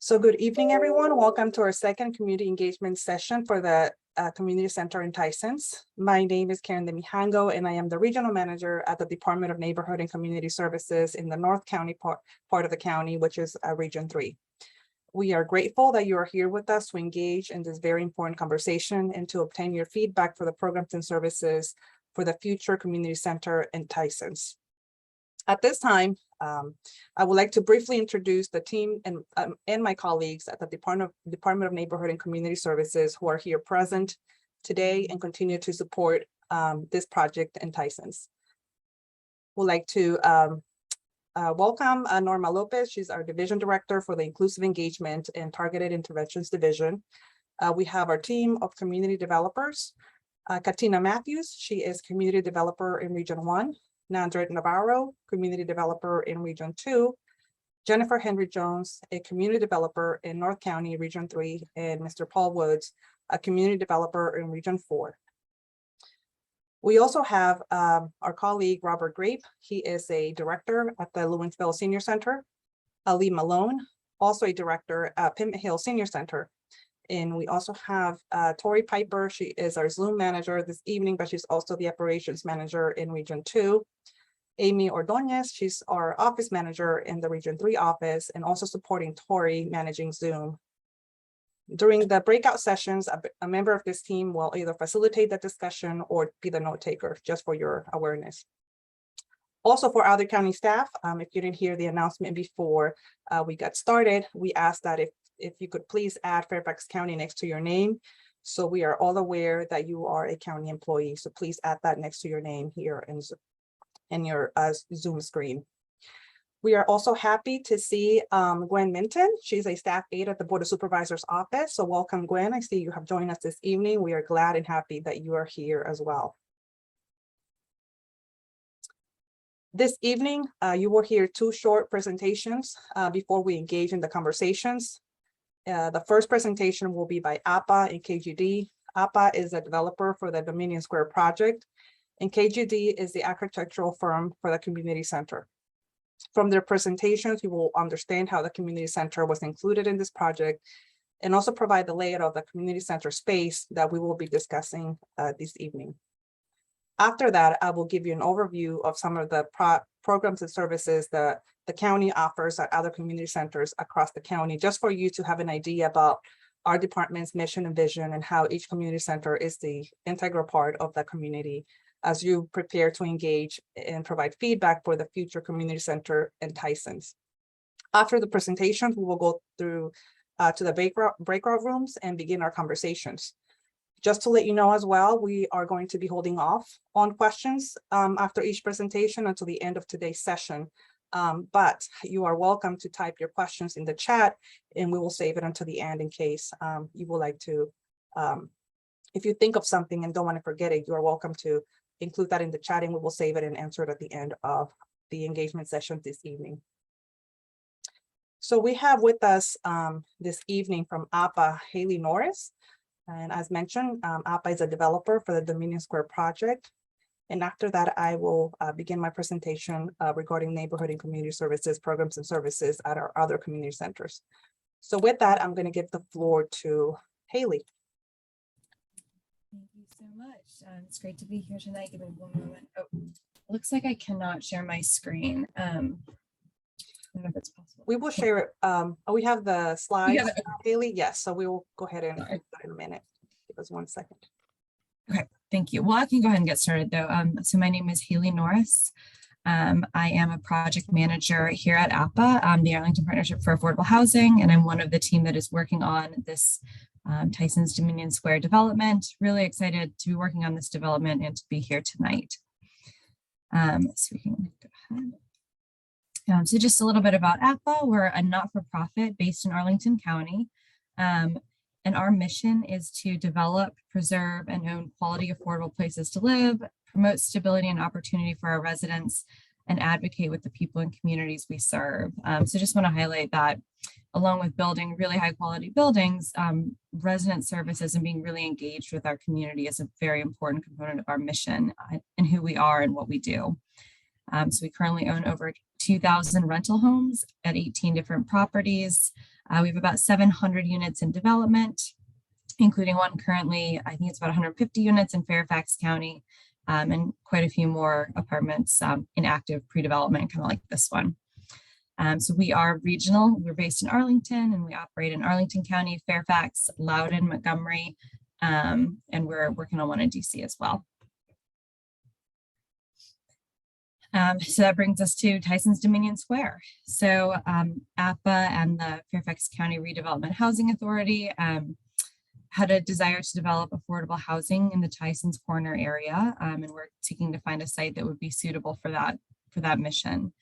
So good evening, everyone. Welcome to our second community engagement session for the Community Center in Tysons. My name is Karen de Mijango, and I am the Regional Manager at the Department of Neighborhood and Community Services in the North County part of the county, which is Region 3. We are grateful that you are here with us to engage in this very important conversation and to obtain your feedback for the programs and services for the future Community Center in Tysons. At this time, I would like to briefly introduce the team and my colleagues at the Department of Neighborhood and Community Services who are here present today and continue to support this project in Tysons. We'd like to welcome Norma Lopez. She's our Division Director for the Inclusive Engagement and Targeted Interventions Division. We have our team of community developers. Katina Matthews, she is Community Developer in Region 1. Nandra Navarro, Community Developer in Region 2, Jennifer Henry Jones, a Community Developer in North County, Region 3, and Mr. Paul Woods, a Community Developer in Region 4. We also have our colleague, Robert Grape. He is a Director at the Lewinsville Senior Center. Ali Malone, also a Director at Pimp Hill Senior Center. And we also have Tori Piper. She is our Zoom manager this evening, but she's also the operations manager in Region 2. Amy Ordonez, she's our office manager in the Region 3 office and also supporting Tori managing Zoom. During the breakout sessions, a member of this team will either facilitate the discussion or be the note taker, just for your awareness. Also for other county staff, if you didn't hear the announcement before we got started, we asked that if you could please add Fairfax County next to your name. So we are all aware that you are a county employee. So please add that next to your name here in your Zoom screen. We are also happy to see Gwen Minton. She's a staff aide at the Board of Supervisors office. So welcome, Gwen. I see you have joined us this evening. We are glad and happy that you are here as well. This evening, you will hear two short presentations before we engage in the conversations. The first presentation will be by APA and KGD. APA is a developer for the Dominion Square project, and KGD is the architectural firm for the community center. From their presentations, you will understand how the community center was included in this project and also provide the layout of the community center space that we will be discussing this evening. After that, I will give you an overview of some of the programs and services that the county offers at other community centers across the county, just for you to have an idea about our department's mission and vision and how each community center is the integral part of the community as you prepare to engage and provide feedback for the future community center in Tysons. After the presentations, we will go through to the breakout rooms and begin our conversations. Just to let you know as well, we are going to be holding off on questions after each presentation until the end of today's session. But you are welcome to type your questions in the chat and we will save it until the end in case you would like to, if you think of something and don't want to forget it, you are welcome to include that in the chat and we will save it and answer it at the end of the engagement session this evening. So we have with us this evening from APA, Haley Norris. And as mentioned, APA is a developer for the Dominion Square project. And after that, I will begin my presentation regarding neighborhood and community services, programs and services at our other community centers. So with that, I'm going to give the floor to Haley. Thank you so much. It's great to be here tonight. Give me one moment. Oh, looks like I cannot share my screen. I don't know if it's possible. We will share it. We have the slides, Haley. Yes, so we will go ahead and do that in a minute. Give us 1 second. Okay, thank you. Well, I can go ahead and get started though. So my name is Haley Norris. I am a project manager here at APA, the Arlington Partnership for Affordable Housing, and I'm one of the team that is working on this Tysons Dominion Square development. Really excited to be working on this development and to be here tonight. So we can go ahead. So just a little bit about APA. We're a not-for-profit based in Arlington County. And our mission is to develop, preserve, and own quality, affordable places to live, promote stability and opportunity for our residents, and advocate with the people and communities we serve. So just want to highlight that along with building really high quality buildings, resident services and being really engaged with our community is a very important component of our mission and who we are and what we do. So we currently own over 2,000 rental homes at 18 different properties. We have about 700 units in development, including one currently, I think it's about 150 units in Fairfax County, and quite a few more apartments in active pre-development, kind of like this one. So we are regional. We're based in Arlington, and we operate in Arlington County, Fairfax, Loudoun, Montgomery, and we're working on one in DC as well. So that brings us to Tysons Dominion Square. So APA and the Fairfax County Redevelopment Housing Authority had a desire to develop affordable housing in the Tysons Corner area, and we're seeking to find a site that would be suitable for that mission.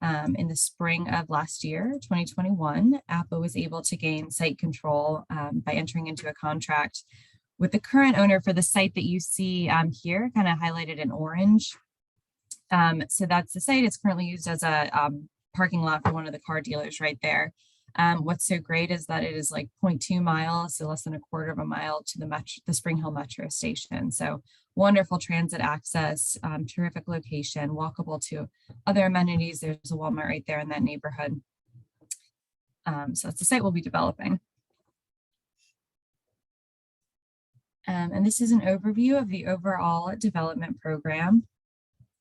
In the spring of last year, 2021, APA was able to gain site control by entering into a contract with the current owner for the site that you see here, kind of highlighted in orange. So that's the site. It's currently used as a parking lot for one of the car dealers right there. What's so great is that it is like 0.2 miles, so less than a quarter of a mile to the Spring Hill Metro station. So wonderful transit access, terrific location, walkable to other amenities. There's a Walmart right there in that neighborhood. So that's the site we'll be developing. And this is an overview of the overall development program.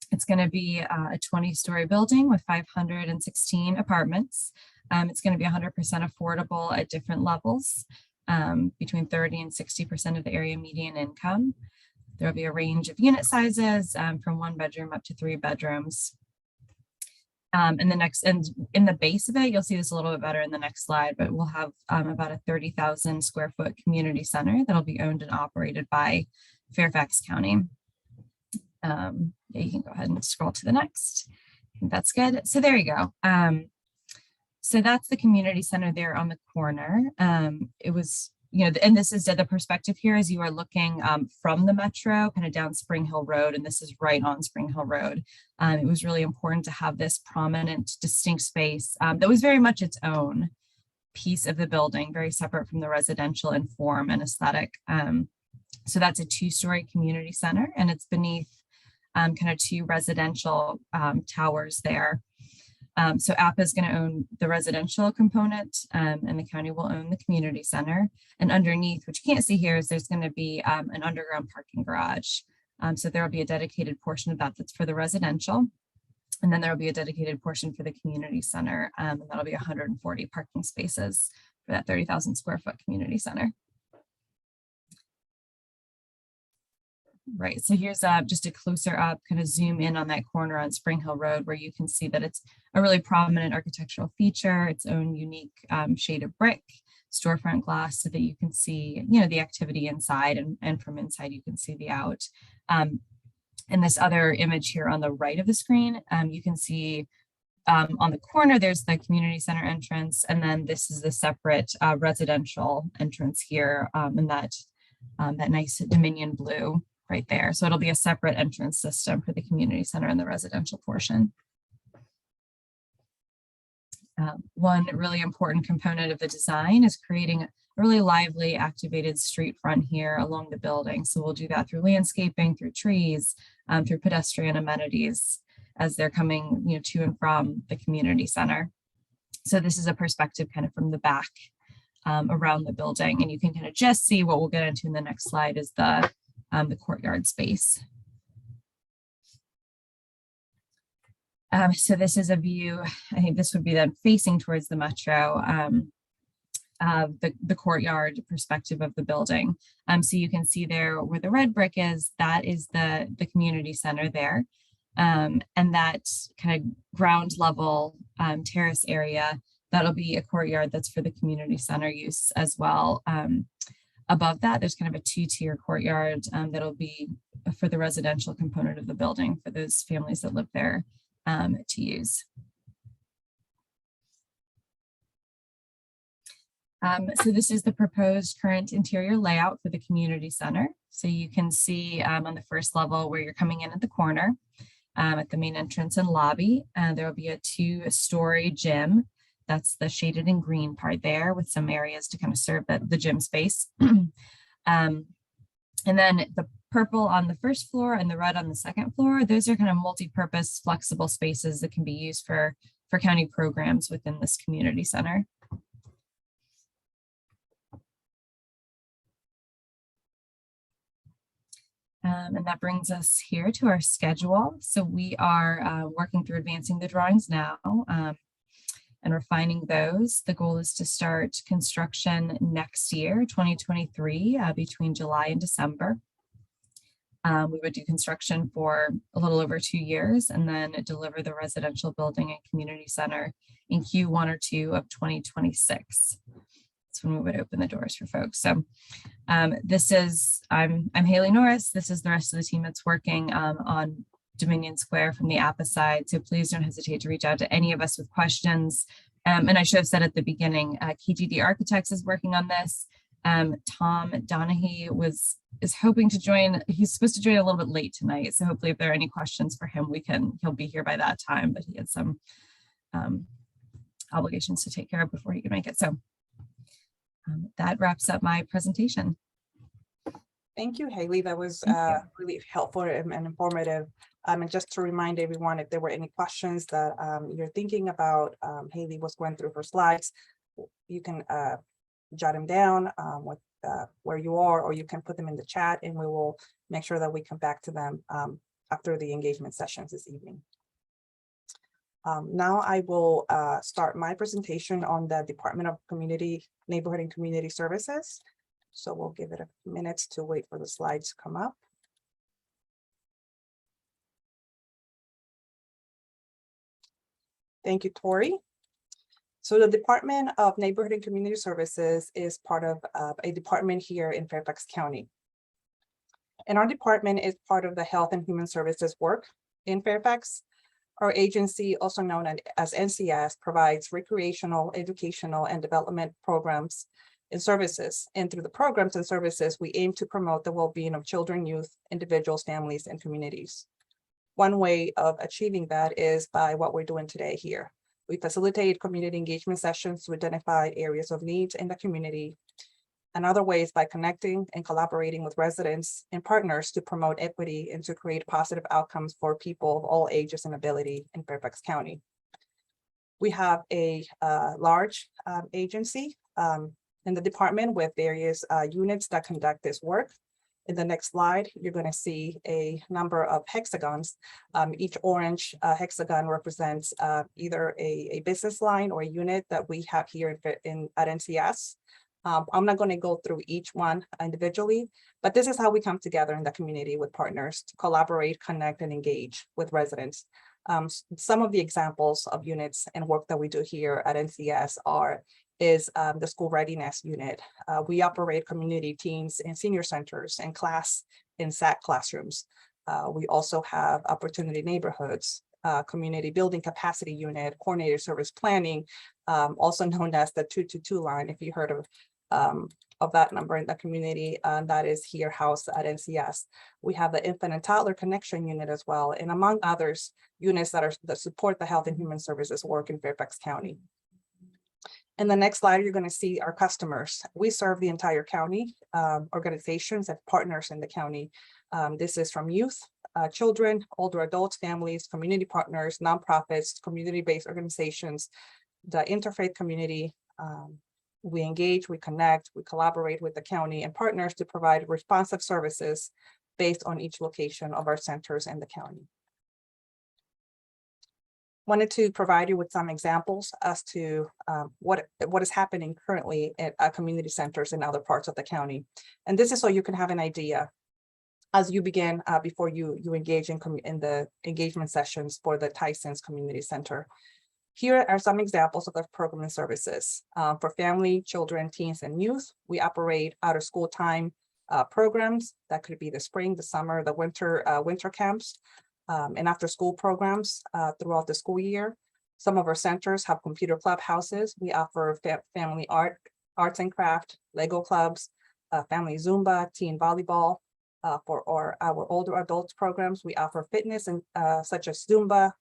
It's going to be a 20-story building with 516 apartments. It's going to be 100% affordable at different levels, between 30 and 60% of the area median income. There will be a range of unit sizes from 1 bedroom up to 3 bedrooms. And in the base of it, you'll see this a little bit better in the next slide, but we'll have about a 30,000 square foot community center that'll be owned and operated by Fairfax County. Yeah, you can go ahead and scroll to the next. I think that's good. So there you go. So that's the community center there on the corner. It was, and this is the perspective here as you are looking from the metro kind of down Spring Hill Road, and this is right on Spring Hill Road. It was really important to have this prominent, distinct space that was very much its own piece of the building, very separate from the residential in form and aesthetic. So that's a 2-story community center, and it's beneath kind of 2 residential towers there. So APA is going to own the residential component, and the county will own the community center. And underneath, which you can't see here, is there's going to be an underground parking garage. So there will be a dedicated portion of that that's for the residential. And then there will be a dedicated portion for the community center. And that'll be 140 parking spaces for that 30,000 square foot community center. Right, so here's just a closer up kind of zoom in on that corner on Spring Hill Road, where you can see that it's a really prominent architectural feature, its own unique shade of brick, storefront glass, so that you can see, the activity inside, and from inside you can see the out. In this other image here on the right of the screen, you can see on the corner, there's the community center entrance, and then this is the separate residential entrance here, and that nice Dominion blue right there. So it'll be a separate entrance system for the community center and the residential portion. One really important component of the design is creating a really lively, activated street front here along the building. So we'll do that through landscaping, through trees, through pedestrian amenities as they're coming, to and from the community center. So this is a perspective kind of from the back around the building, and you can kind of just see what we'll get into in the next slide is the courtyard space. So this is a view, I think this would be then facing towards the metro, the courtyard perspective of the building. So you can see there where the red brick is, that is the community center there. And that kind of ground level terrace area, that'll be a courtyard that's for the community center use as well. Above that, there's kind of a 2-tier courtyard that'll be for the residential component of the building for those families that live there to use. So this is the proposed current interior layout for the community center. So you can see on the first level where you're coming in at the corner at the main entrance and lobby, there will be a 2-story gym. That's the shaded in green part there with some areas to kind of serve the gym space. And then the purple on the first floor and the red on the second floor, those are kind of multi-purpose flexible spaces that can be used for county programs within this community center. And that brings us here to our schedule. So we are working through advancing the drawings now and refining those. The goal is to start construction next year, 2023, between July and December. We would do construction for a little over 2 years and then deliver the residential building and community center in Q1 or 2 of 2026. That's when we would open the doors for folks. So this is, I'm Haley Norris. This is the rest of the team that's working on Dominion Square from the APA side. So please don't hesitate to reach out to any of us with questions. And I should have said at the beginning, KGD Architects is working on this. Tom Donahue is hoping to join. He's supposed to join a little bit late tonight. So hopefully if there are any questions for him, he'll be here by that time, but he had some obligations to take care of before he could make it. So that wraps up my presentation. Thank you, Haley. That was really helpful and informative. And just to remind everyone, if there were any questions that you're thinking about, Haley was going through her slides, you can jot them down with where you are, or you can put them in the chat and we will make sure that we come back to them after the engagement sessions this evening. Now I will start my presentation on the Department of Neighborhood and Community Services. So we'll give it a minute to wait for the slides to come up. Thank you, Tori. So the Department of Neighborhood and Community Services is part of a department here in Fairfax County. And our department is part of the Health and Human Services work in Fairfax. Our agency, also known as NCS, provides recreational, educational, and development programs and services. And through the programs and services, we aim to promote the well-being of children, youth, individuals, families, and communities. One way of achieving that is by what we're doing today here. We facilitate community engagement sessions to identify areas of needs in the community. And other ways by connecting and collaborating with residents and partners to promote equity and to create positive outcomes for people of all ages and ability in Fairfax County. We have a large agency in the department with various units that conduct this work. In the next slide, you're going to see a number of hexagons. Each orange hexagon represents either a business line or a unit that we have here at NCS. I'm not going to go through each one individually, but this is how we come together in the community with partners to collaborate, connect, and engage with residents. Some of the examples of units and work that we do here at NCS is the school readiness unit. We operate community teams in senior centers and SAC classrooms. We also have opportunity neighborhoods, community building capacity unit, coordinated service planning, also known as the 222 line, if you heard of that number in the community, that is here housed at NCS. We have the infant and toddler connection unit as well, and among others, units that support the health and human services work in Fairfax County. In the next slide, you're going to see our customers. We serve the entire county, organizations and partners in the county. This is from youth, children, older adults, families, community partners, nonprofits, community-based organizations, the interfaith community. We engage, we connect, we collaborate with the county and partners to provide responsive services based on each location of our centers in the county. Wanted to provide you with some examples as to what is happening currently at community centers in other parts of the county. And this is so you can have an idea as you begin before you engage in the engagement sessions for the Tysons Community Center. Here are some examples of the program and services. For family, children, teens, and youth, we operate out of school time programs. That could be the spring, the summer, the winter camps. And after school programs throughout the school year. Some of our centers have computer clubhouses. We offer family arts and craft, Lego clubs, family Zumba, teen volleyball. For our older adults programs, we offer fitness and such as Zumba,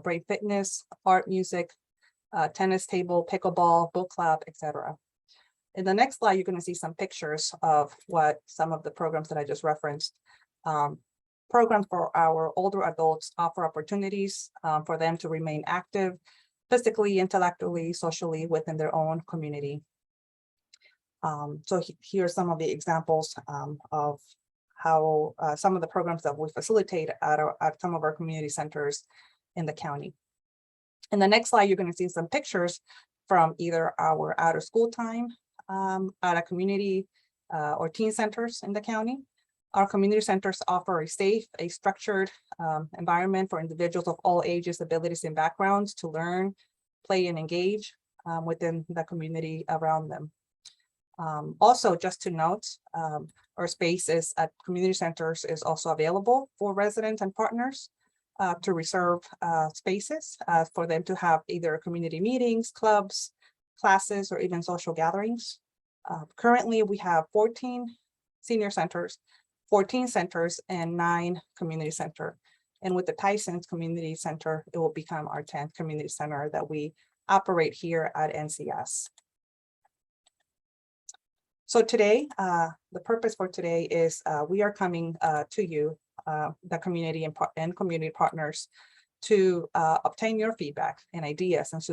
Grape fitness, art, music, tennis table, pickleball, book club, etc. In the next slide, you're going to see some pictures of what some of the programs that I just referenced. Programs for our older adults offer opportunities for them to remain active physically, intellectually, socially within their own community. So here are some of the examples of how some of the programs that we facilitate at some of our community centers in the county. In the next slide, you're going to see some pictures from either our out of school time at a community or teen centers in the county. Our community centers offer a safe, structured environment for individuals of all ages, abilities, and backgrounds to learn, play, and engage within the community around them. Also, just to note, our spaces at community centers is also available for residents and partners to reserve spaces for them to have either community meetings, clubs, classes, or even social gatherings. Currently, we have 14 senior centers, 14 centers, and 9 community center. And with the Tysons Community Center, it will become our 10th community center that we operate here at NCS. So today, the purpose for today is we are coming to you, the community and community partners, to obtain your feedback and ideas and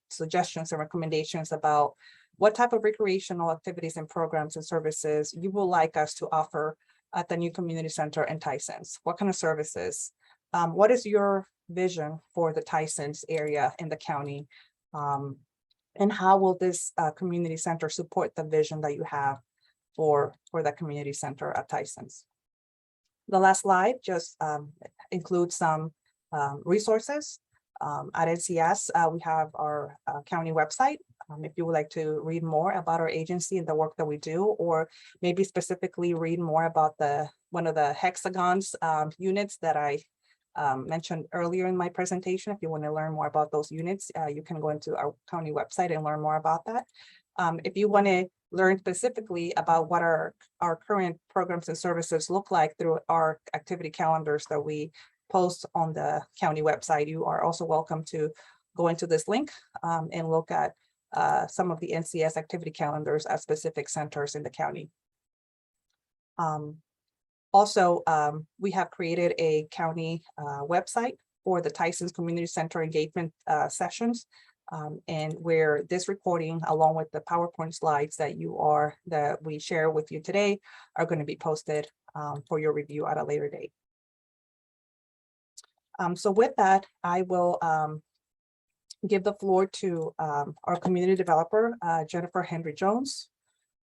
suggestions and recommendations about what type of recreational activities and programs and services you would like us to offer at the new community center in Tysons. What kind of services? What is your vision for the Tysons area in the county? And how will this community center support the vision that you have for the community center at Tysons? The last slide just includes some resources. At NCS, we have our county website. If you would like to read more about our agency and the work that we do, or maybe specifically read more about one of the hexagons units that I mentioned earlier in my presentation. If you want to learn more about those units, you can go into our county website and learn more about that. If you want to learn specifically about what our current programs and services look like through our activity calendars that we post on the county website, you are also welcome to go into this link and look at some of the NCS activity calendars at specific centers in the county. Also, we have created a county website for the Tysons Community Center engagement sessions, and where this recording, along with the PowerPoint slides that we share with you today, are going to be posted for your review at a later date. So with that, I will give the floor to our community developer, Jennifer Henry Jones,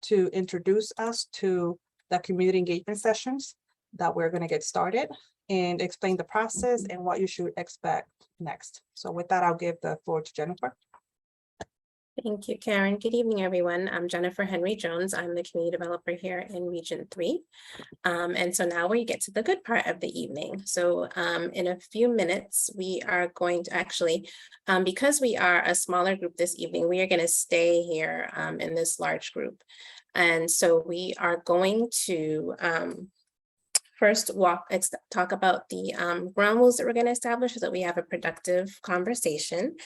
to introduce us to the community engagement sessions that we're going to get started and explain the process and what you should expect next. So with that, I'll give the floor to Jennifer. Thank you, Karen. Good evening, everyone. I'm Jennifer Henry Jones. I'm the community developer here in Region 3. And so now we get to the good part of the evening. So in a few minutes, we are going to actually, because we are a smaller group this evening, we are going to stay here in this large group. And so we are going to first talk about the ground rules that we're going to establish so that we have a productive conversation.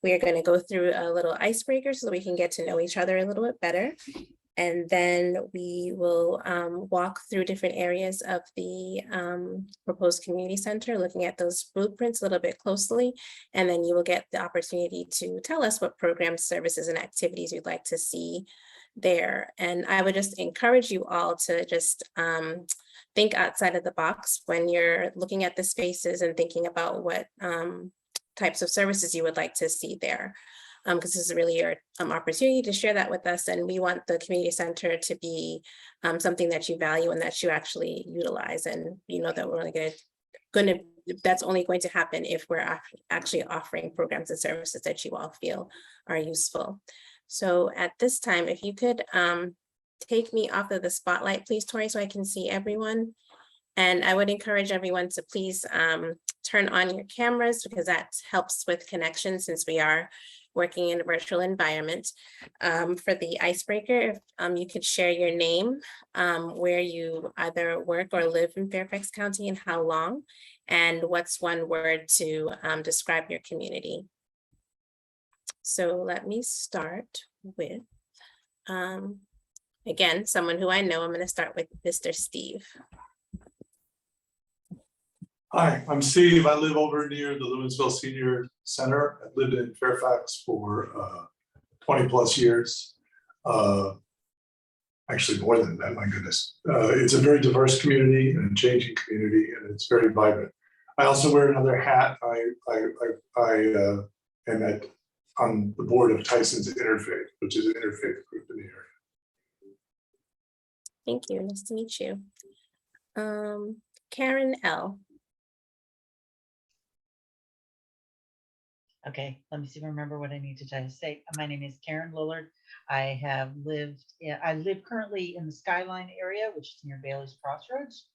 We are going to go through a little icebreaker so that we can get to know each other a little bit better. And then we will walk through different areas of the proposed community center, looking at those blueprints a little bit closely. And then you will get the opportunity to tell us what programs, services, and activities you'd like to see there. And I would just encourage you all to just think outside of the box when you're looking at the spaces and thinking about what types of services you would like to see there. Because this is really your opportunity to share that with us. And we want the community center to be something that you value and that you actually utilize. And you know that we're only that's only going to happen if we're actually offering programs and services that you all feel are useful. So at this time, if you could take me off of the spotlight, please, Tori, so I can see everyone. And I would encourage everyone to please turn on your cameras, because that helps with connection since we are working in a virtual environment. For the icebreaker, if you could share your name, where you either work or live in Fairfax County and how long, and what's one word to describe your community. So let me start with, again, someone who I know. I'm going to start with Mr. Steve. Hi, I'm Steve. I live over near the Lewinsville Senior Center. I've lived in Fairfax for 20 plus years. I actually more than that, my goodness. It's a very diverse community and a changing community, and it's very vibrant. I also wear another hat. I am on the board of Tysons Interfaith, which is an interfaith group in the area. Thank you. Nice to meet you. Karen L. Okay, let me see if I remember what I need to say. My name is Karen Lillard. I live currently in the Skyline area, which is near Bailey's Crossroads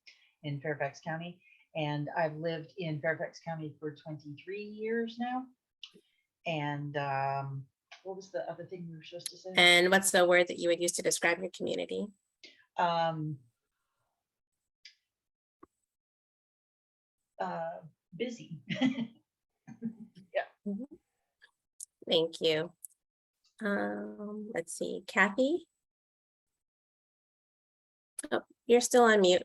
in Fairfax County. And I've lived in Fairfax County for 23 years now. And what was the other thing you were supposed to say? And what's the word that you would use to describe your community? Busy. Thank you. Let's see, Kathy. Oh, you're still on mute.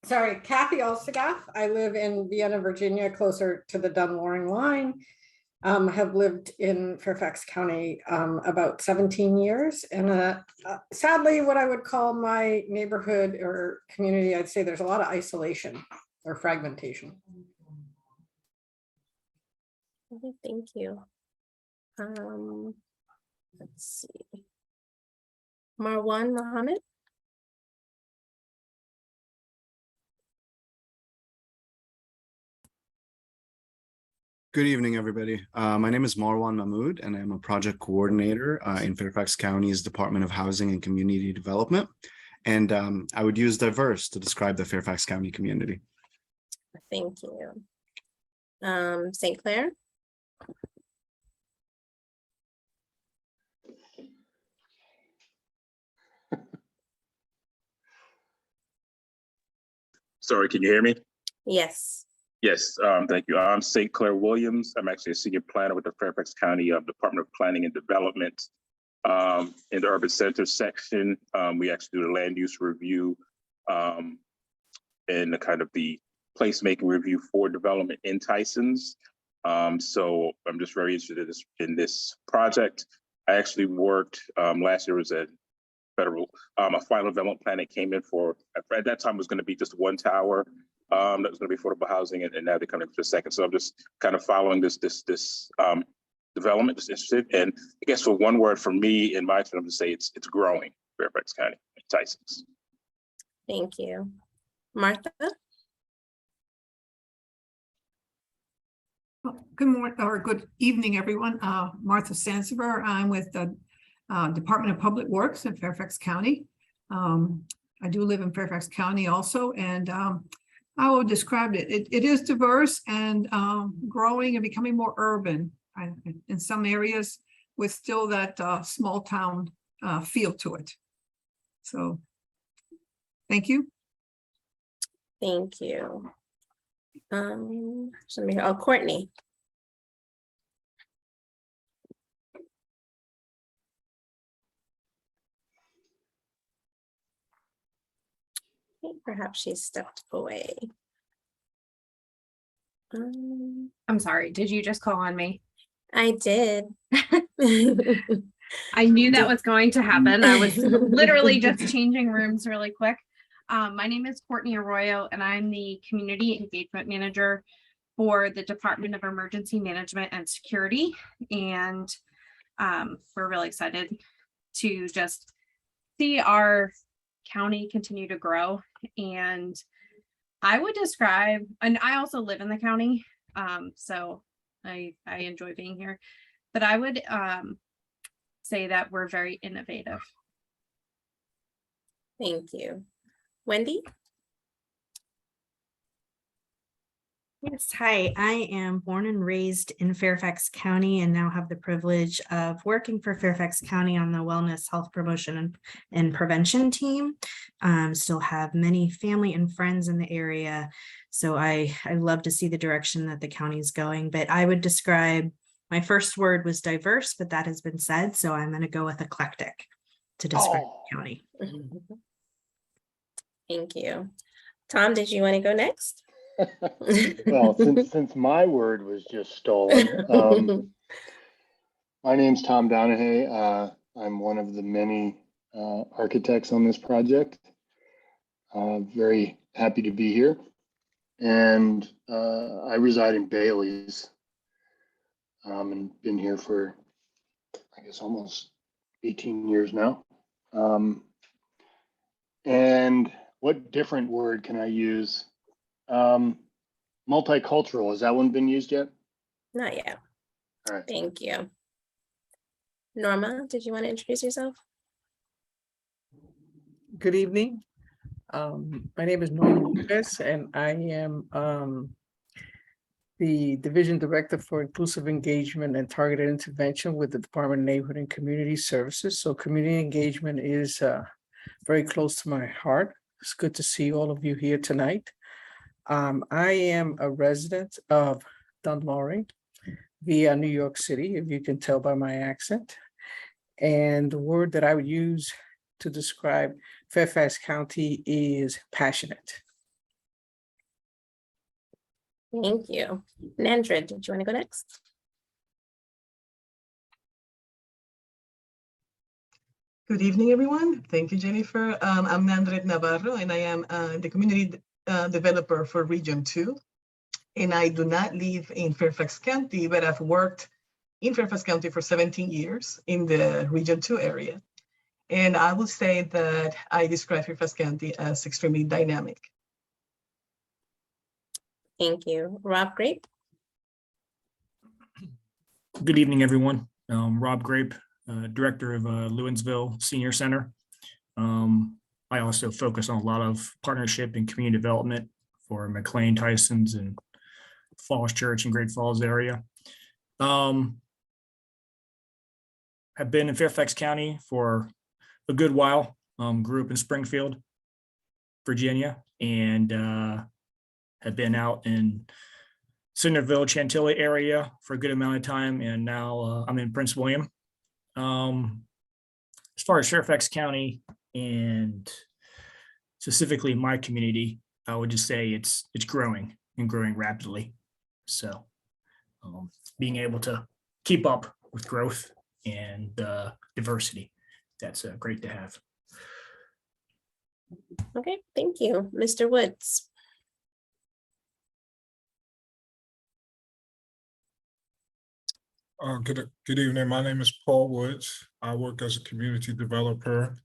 Sorry, Kathy Alstagaff. I live in Vienna, Virginia, closer to the Dunn-Loring line. Have lived in Fairfax County about 17 years. And sadly, what I would call my neighborhood or community, I'd say there's a lot of isolation or fragmentation. Okay, thank you. Let's see. Marwan Mohammed. Good evening, everybody. My name is Marwan Mahmood, and I'm a project coordinator in Fairfax County's Department of Housing and Community Development. And I would use diverse to describe the Fairfax County community. Thank you. St. Clair. Sorry, can you hear me? Yes. Yes, thank you. I'm St. Clair Williams. I'm actually a senior planner with the Fairfax County Department of Planning and Development. In the urban center section, we actually do the land use review and the kind of the placemaking review for development in Tysons. So I'm just very interested in this project. I actually worked last year was a federal a final development plan that came in for at that time was going to be just one tower. That was going to be affordable housing, and now they're coming for a second. So I'm just kind of following this development, just interested. And I guess for one word for me in my term to say it's growing, Fairfax County, Tysons. Thank you. Martha. Good morning or good evening, everyone. Martha Sansevier. I'm with the Department of Public Works in Fairfax County. I do live in Fairfax County also, and I will describe it. It is diverse and growing and becoming more urban in some areas with still that small town feel to it. So, thank you. Thank you. Courtney. Perhaps she stepped away. I'm sorry, did you just call on me? I did. I knew that was going to happen. I was literally just changing rooms really quick. My name is Courtney Arroyo, and I'm the Community Engagement Manager for the Department of Emergency Management and Security. And we're really excited to just see our county continue to grow. And I would describe, and I also live in the county, so I enjoy being here, but I would say that we're very innovative. Thank you. Wendy? Yes, hi. I am born and raised in Fairfax County and now have the privilege of working for Fairfax County on the Wellness, Health Promotion and Prevention team. Still have many family and friends in the area. So I love to see the direction that the county is going, but I would describe, my first word was diverse, but that has been said. So I'm going to go with eclectic to describe the county. Thank you. Tom, did you want to go next? Well, since my word was just stolen, my name's Tom Donahue. I'm one of the many architects on this project. Very happy to be here. And I reside in Bailey's and been here for, I guess, almost 18 years now. And what different word can I use? Multicultural, has that one been used yet? Not yet. All right. Thank you. Norma, did you want to introduce yourself? Good evening. My name is Norma Lukas, and I am the Division Director for Inclusive Engagement and Targeted Intervention with the Department of Neighborhood and Community Services. So community engagement is very close to my heart. It's good to see all of you here tonight. I am a resident of Dunloring via New York City, if you can tell by my accent. And the word that I would use to describe Fairfax County is passionate. Thank you. Nandra, did you want to go next? Good evening, everyone. Thank you, Jennifer. I'm Nandret Navarro, and I am the community developer for Region 2. And I do not live in Fairfax County, but I've worked in Fairfax County for 17 years in the Region 2 area. And I will say that I describe Fairfax County as extremely dynamic. Thank you. Rob Grape. Good evening, everyone. Rob Grape, Director of Lewinsville Senior Center. I also focus on a lot of partnership and community development for McLean, Tysons, and Falls Church and Great Falls area. Have been in Fairfax County for a good while. Grew up in Springfield, Virginia, and have been out in Centerville, Chantilly area for a good amount of time, and now I'm in Prince William. As far as Fairfax County and specifically my community, I would just say it's growing and growing rapidly. So being able to keep up with growth and diversity, that's great to have. Okay, thank you. Mr. Woods. Good evening. My name is Paul Woods. I work as a community developer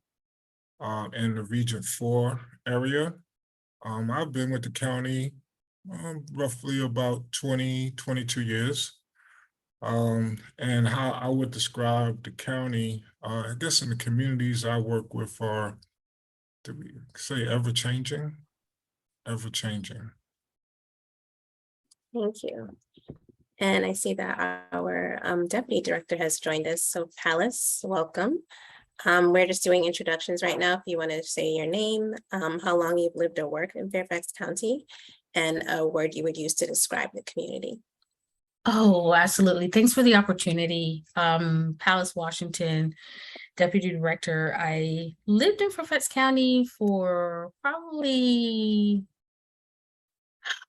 in the Region 4 area. I've been with the county roughly about 22 years. And how I would describe the county, I guess in the communities I work with are, did we say ever-changing? Ever-changing. Thank you. And I see that our Deputy Director has joined us. So Palace, welcome. We're just doing introductions right now. If you want to say your name, how long you've lived or worked in Fairfax County, and a word you would use to describe the community. Oh, absolutely. Thanks for the opportunity. Palace, Washington, Deputy Director. I lived in Fairfax County for probably,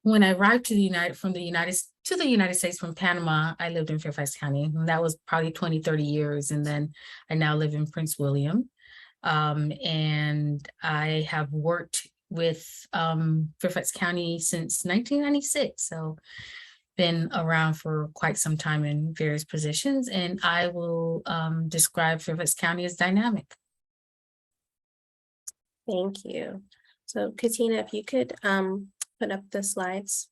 when I arrived to the United States from Panama, I lived in Fairfax County. And that was probably 20, 30 years. And then I now live in Prince William. And I have worked with Fairfax County since 1996. So been around for quite some time in various positions, and I will describe Fairfax County as dynamic. Thank you. So Katina, if you could put up the slides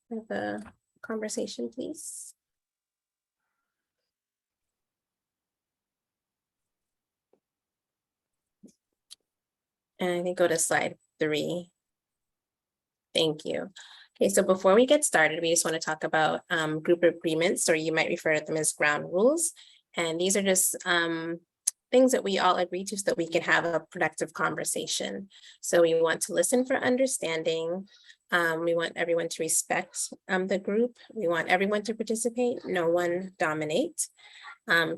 for the conversation, please. And I think go to slide 3. Thank you. Okay, so before we get started, we just want to talk about group agreements, or you might refer to them as ground rules. And these are just things that we all agree to so that we can have a productive conversation. So we want to listen for understanding. We want everyone to respect the group. We want everyone to participate, no one dominate.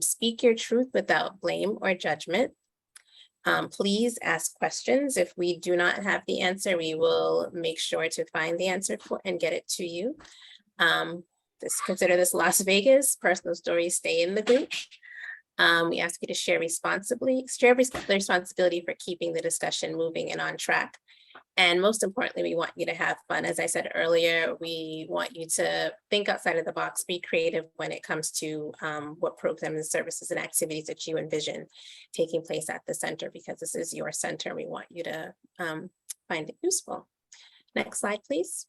Speak your truth without blame or judgment. Please ask questions. If we do not have the answer, we will make sure to find the answer for and get it to you. Consider this Las Vegas. Personal stories stay in the group. We ask you to share the responsibility for keeping the discussion moving and on track. And most importantly, we want you to have fun. As I said earlier, we want you to think outside of the box, be creative when it comes to what programs and services and activities that you envision taking place at the center, because this is your center. We want you to find it useful. Next slide, please.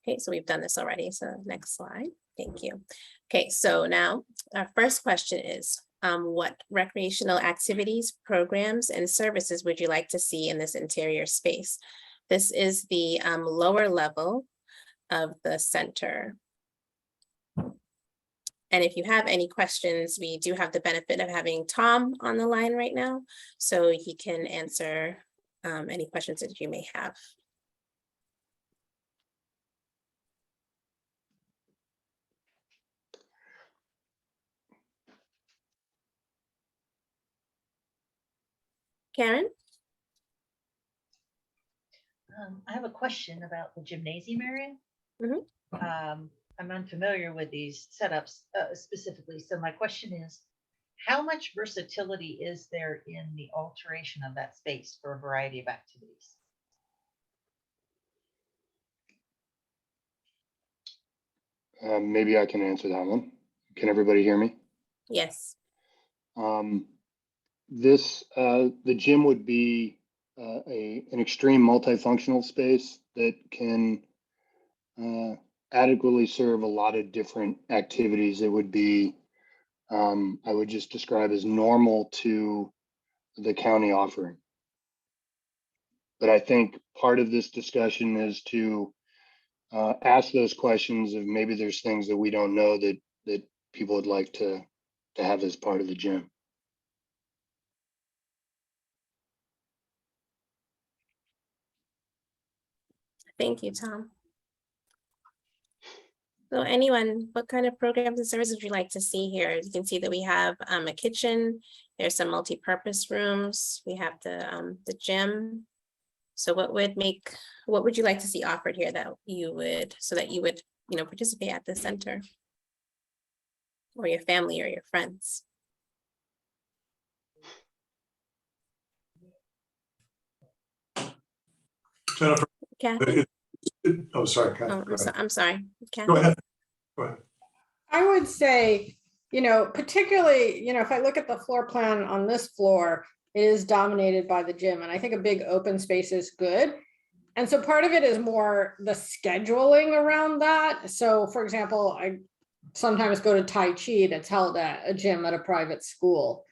Okay, so we've done this already. So next slide. Thank you. Okay, so now our first question is, what recreational activities, programs, and services would you like to see in this interior space? This is the lower level of the center. And if you have any questions, we do have the benefit of having Tom on the line right now, so he can answer any questions that you may have. Karen? I have a question about the gymnasium area. I'm unfamiliar with these setups specifically. So my question is, how much versatility is there in the alteration of that space for a variety of activities? Maybe I can answer that one. Can everybody hear me? Yes. The gym would be an extreme multifunctional space that can adequately serve a lot of different activities. It would be, I would just describe as normal to the county offering. But I think part of this discussion is to ask those questions of maybe there's things that we don't know that people would like to have as part of the gym. Thank you, Tom. So anyone, what kind of programs and services would you like to see here? You can see that we have a kitchen, there's some multi-purpose rooms, we have the gym. So what would you like to see offered here that you would participate at the center? Or your family or your friends? Jennifer. Kathy? Oh, sorry. Kathy, Oh, I'm sorry. Kathy? Go ahead. Go ahead. I would say, particularly, if I look at the floor plan on this floor, it is dominated by the gym. And I think a big open space is good. And so part of it is more the scheduling around that. So for example, I sometimes go to Tai Chi that's held at a gym at a private school.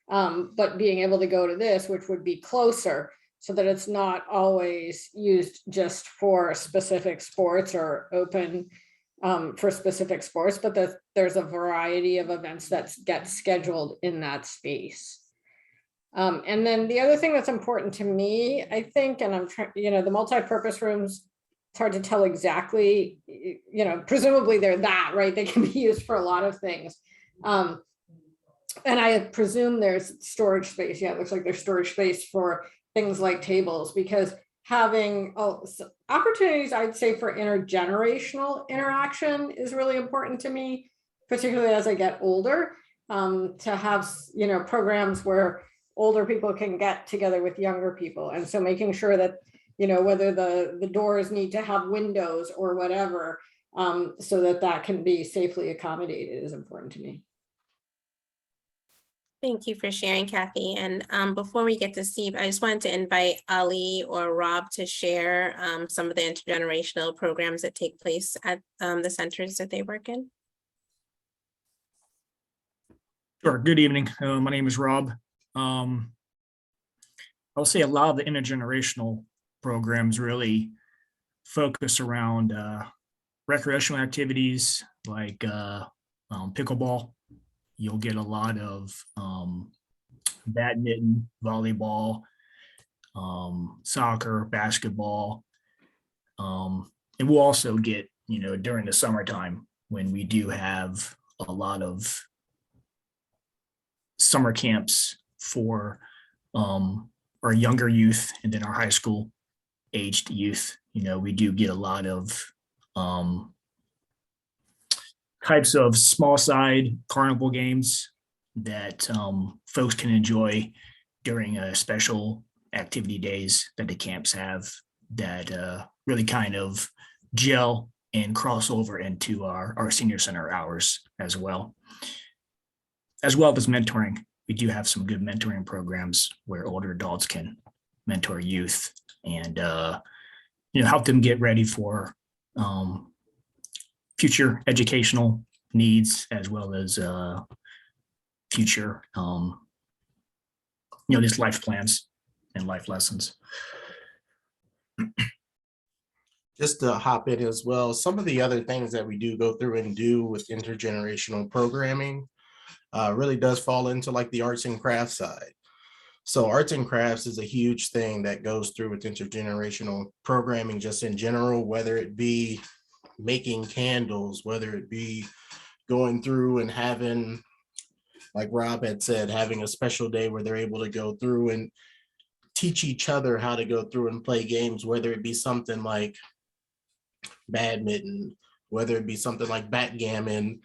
But being able to go to this, which would be closer, so that it's not always used just for specific sports or open for specific sports, but that there's a variety of events that get scheduled in that space. And then the other thing that's important to me, I think, and I'm trying, the multi-purpose rooms, it's hard to tell exactly, presumably they're that, right? They can be used for a lot of things. And I presume there's storage space. Yeah, it looks like there's storage space for things like tables, because having opportunities, I'd say, for intergenerational interaction is really important to me, particularly as I get older, to have, programs where older people can get together with younger people. And so making sure that, whether the doors need to have windows or whatever, so that can be safely accommodated is important to me. Thank you for sharing, Kathy. And before we get to Steve, I just wanted to invite Ali or Rob to share some of the intergenerational programs that take place at the centers that they work in. Sure. Good evening. My name is Rob. I'll say a lot of the intergenerational programs really focus around recreational activities like pickleball. You'll get a lot of badminton, volleyball, soccer, basketball. And we'll also get, during the summertime when we do have a lot of summer camps for our younger youth and then our high school aged youth. We do get a lot of types of small side carnival games that folks can enjoy during special activity days that the camps have that really kind of gel and cross over into our senior center hours as well. As well as mentoring. We do have some good mentoring programs where older adults can mentor youth and help them get ready for future educational needs as well as future just life plans and life lessons. Just to hop in as well, some of the other things that we do go through and do with intergenerational programming really does fall into like the arts and crafts side. So arts and crafts is a huge thing that goes through with intergenerational programming just in general, whether it be making candles, whether it be going through and having, like Rob had said, having a special day where they're able to go through and teach each other how to go through and play games, whether it be something like badminton, whether it be something like backgammon,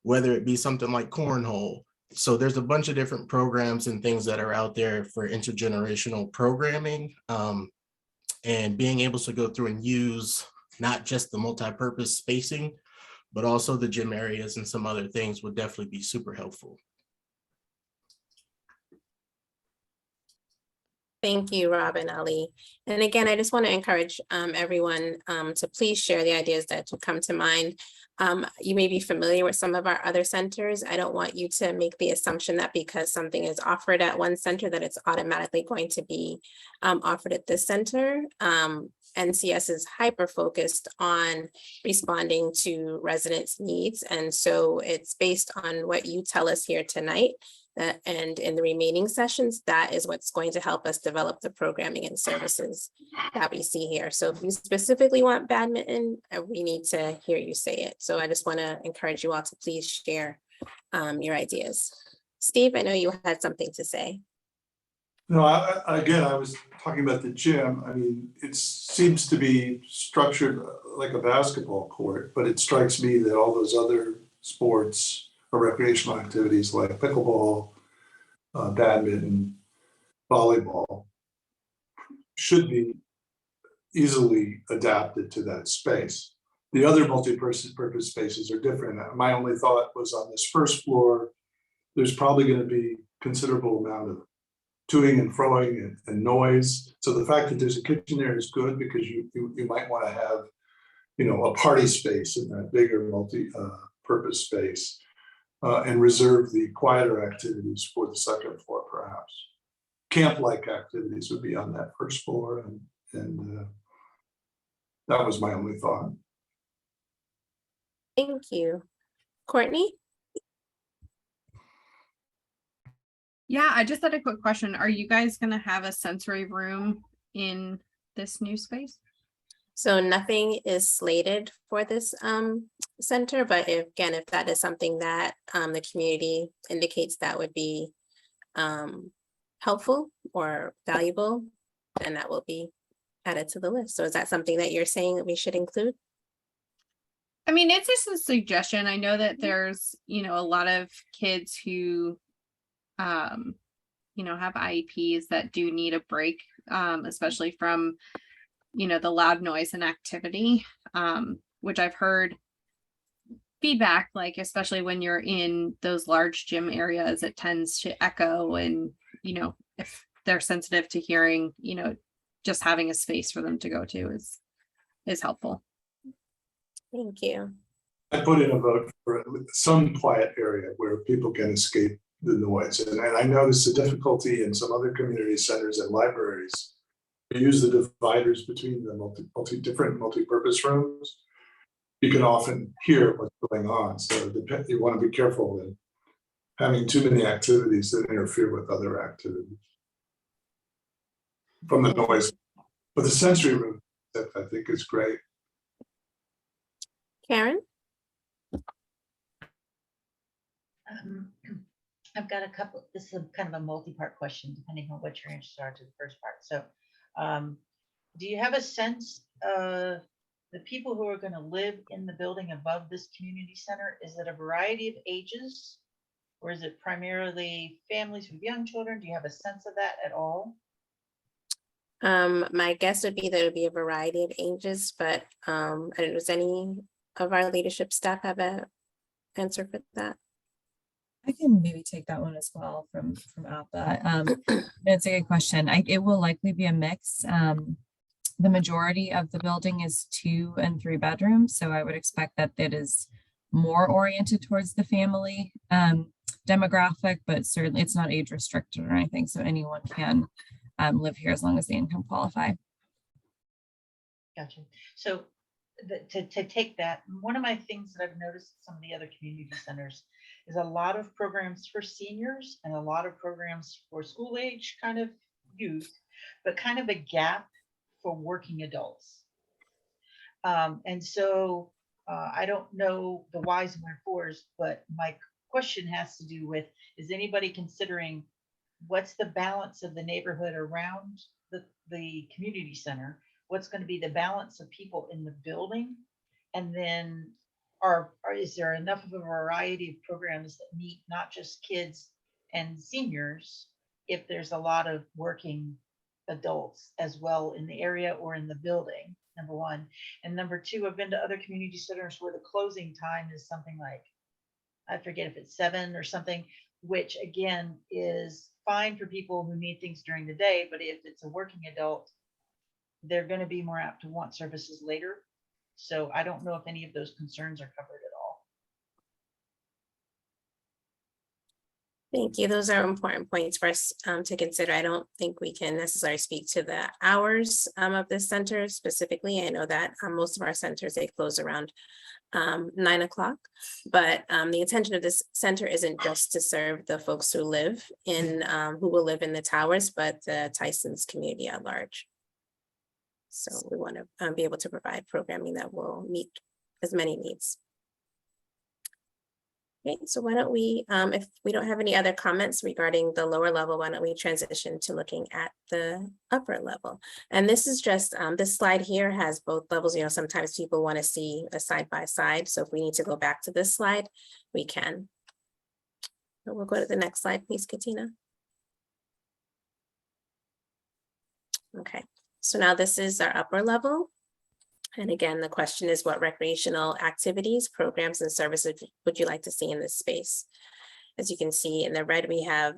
whether it be something like cornhole. So there's a bunch of different programs and things that are out there for intergenerational programming, and being able to go through and use not just the multi-purpose spacing, but also the gym areas and some other things would definitely be super helpful. Thank you, Rob and Ali. And again, I just want to encourage everyone to please share the ideas that come to mind. You may be familiar with some of our other centers. I don't want you to make the assumption that because something is offered at one center that it's automatically going to be offered at this center. NCS is hyper-focused on responding to residents' needs. And so it's based on what you tell us here tonight. And in the remaining sessions, that is what's going to help us develop the programming and services that we see here. So if you specifically want badminton, we need to hear you say it. So I just want to encourage you all to please share your ideas. Steve, I know you had something to say. No, I was talking about the gym. I mean, it seems to be structured like a basketball court, but it strikes me that all those other sports or recreational activities like pickleball, badminton, volleyball should be easily adapted to that space. The other multi-purpose spaces are different. My only thought was on this first floor, there's probably going to be considerable amount of toing and froing and noise. So the fact that there's a kitchen there is good because you might want to have, a party space in that bigger multi-purpose space, and reserve the quieter activities for the second floor, perhaps. Camp-like activities would be on that first floor, and that was my only thought. Thank you. Courtney? Yeah, I just had a quick question. Are you guys going to have a sensory room in this new space? So nothing is slated for this center, but if that is something that the community indicates that would be helpful or valuable, then that will be added to the list. So is that something that you're saying that we should include? I mean, it's just a suggestion. I know that there's, a lot of kids who have IEPs that do need a break, especially from, the loud noise and activity, which I've heard feedback, like, especially when you're in those large gym areas, it tends to echo and, if they're sensitive to hearing, just having a space for them to go to is helpful. Thank you. I put in a vote for some quiet area where people can escape the noise. And I know this is a difficulty in some other community centers and libraries. You use the dividers between the different multi-purpose rooms. You can often hear what's going on. So you want to be careful in having too many activities that interfere with other activities from the noise. But the sensory room, that I think is great. Karen? I've got a couple, this is kind of a multi-part question, depending on what your interests are to the first part. So do you have a sense of the people who are going to live in the building above this community center? Is it a variety of ages? Or is it primarily families with young children? Do you have a sense of that at all? My guess would be that it would be a variety of ages, but I don't know, does any of our leadership staff have an answer for that? I can maybe take that one as well from APA. That's a good question. It will likely be a mix. The majority of the building is 2 and 3 bedrooms, so I would expect that it is more oriented towards the family demographic, but certainly it's not age restricted or anything, so anyone can live here as long as they income qualify. Gotcha. So to take that, one of my things that I've noticed at some of the other community centers is a lot of programs for seniors and a lot of programs for school age kind of youth, but kind of a gap for working adults. And so I don't know the whys and wherefores, but my question has to do with, is anybody considering what's the balance of the neighborhood around the community center? What's going to be the balance of people in the building? And then is there enough of a variety of programs that meet not just kids and seniors if there's a lot of working adults as well in the area or in the building, number one. And number two, I've been to other community centers where the closing time is something like, I forget if it's 7 or something, which again is fine for people who need things during the day, but if it's a working adult, they're going to be more apt to want services later. So I don't know if any of those concerns are covered at all. Thank you. Those are important points for us to consider. I don't think we can necessarily speak to the hours of this center specifically. I know that most of our centers, they close around 9 o'clock, but the intention of this center isn't just to serve the folks who live in, who will live in the towers, but the Tysons community at large. So we want to be able to provide programming that will meet as many needs. Okay, so why don't we, if we don't have any other comments regarding the lower level, why don't we transition to looking at the upper level? And this is just, this slide here has both levels. You know, sometimes people want to see a side by side. So if we need to go back to this slide, we can. But we'll go to the next slide, please, Katina. Okay, so now this is our upper level. And again, the question is, what recreational activities, programs, and services would you like to see in this space? As you can see in the red, we have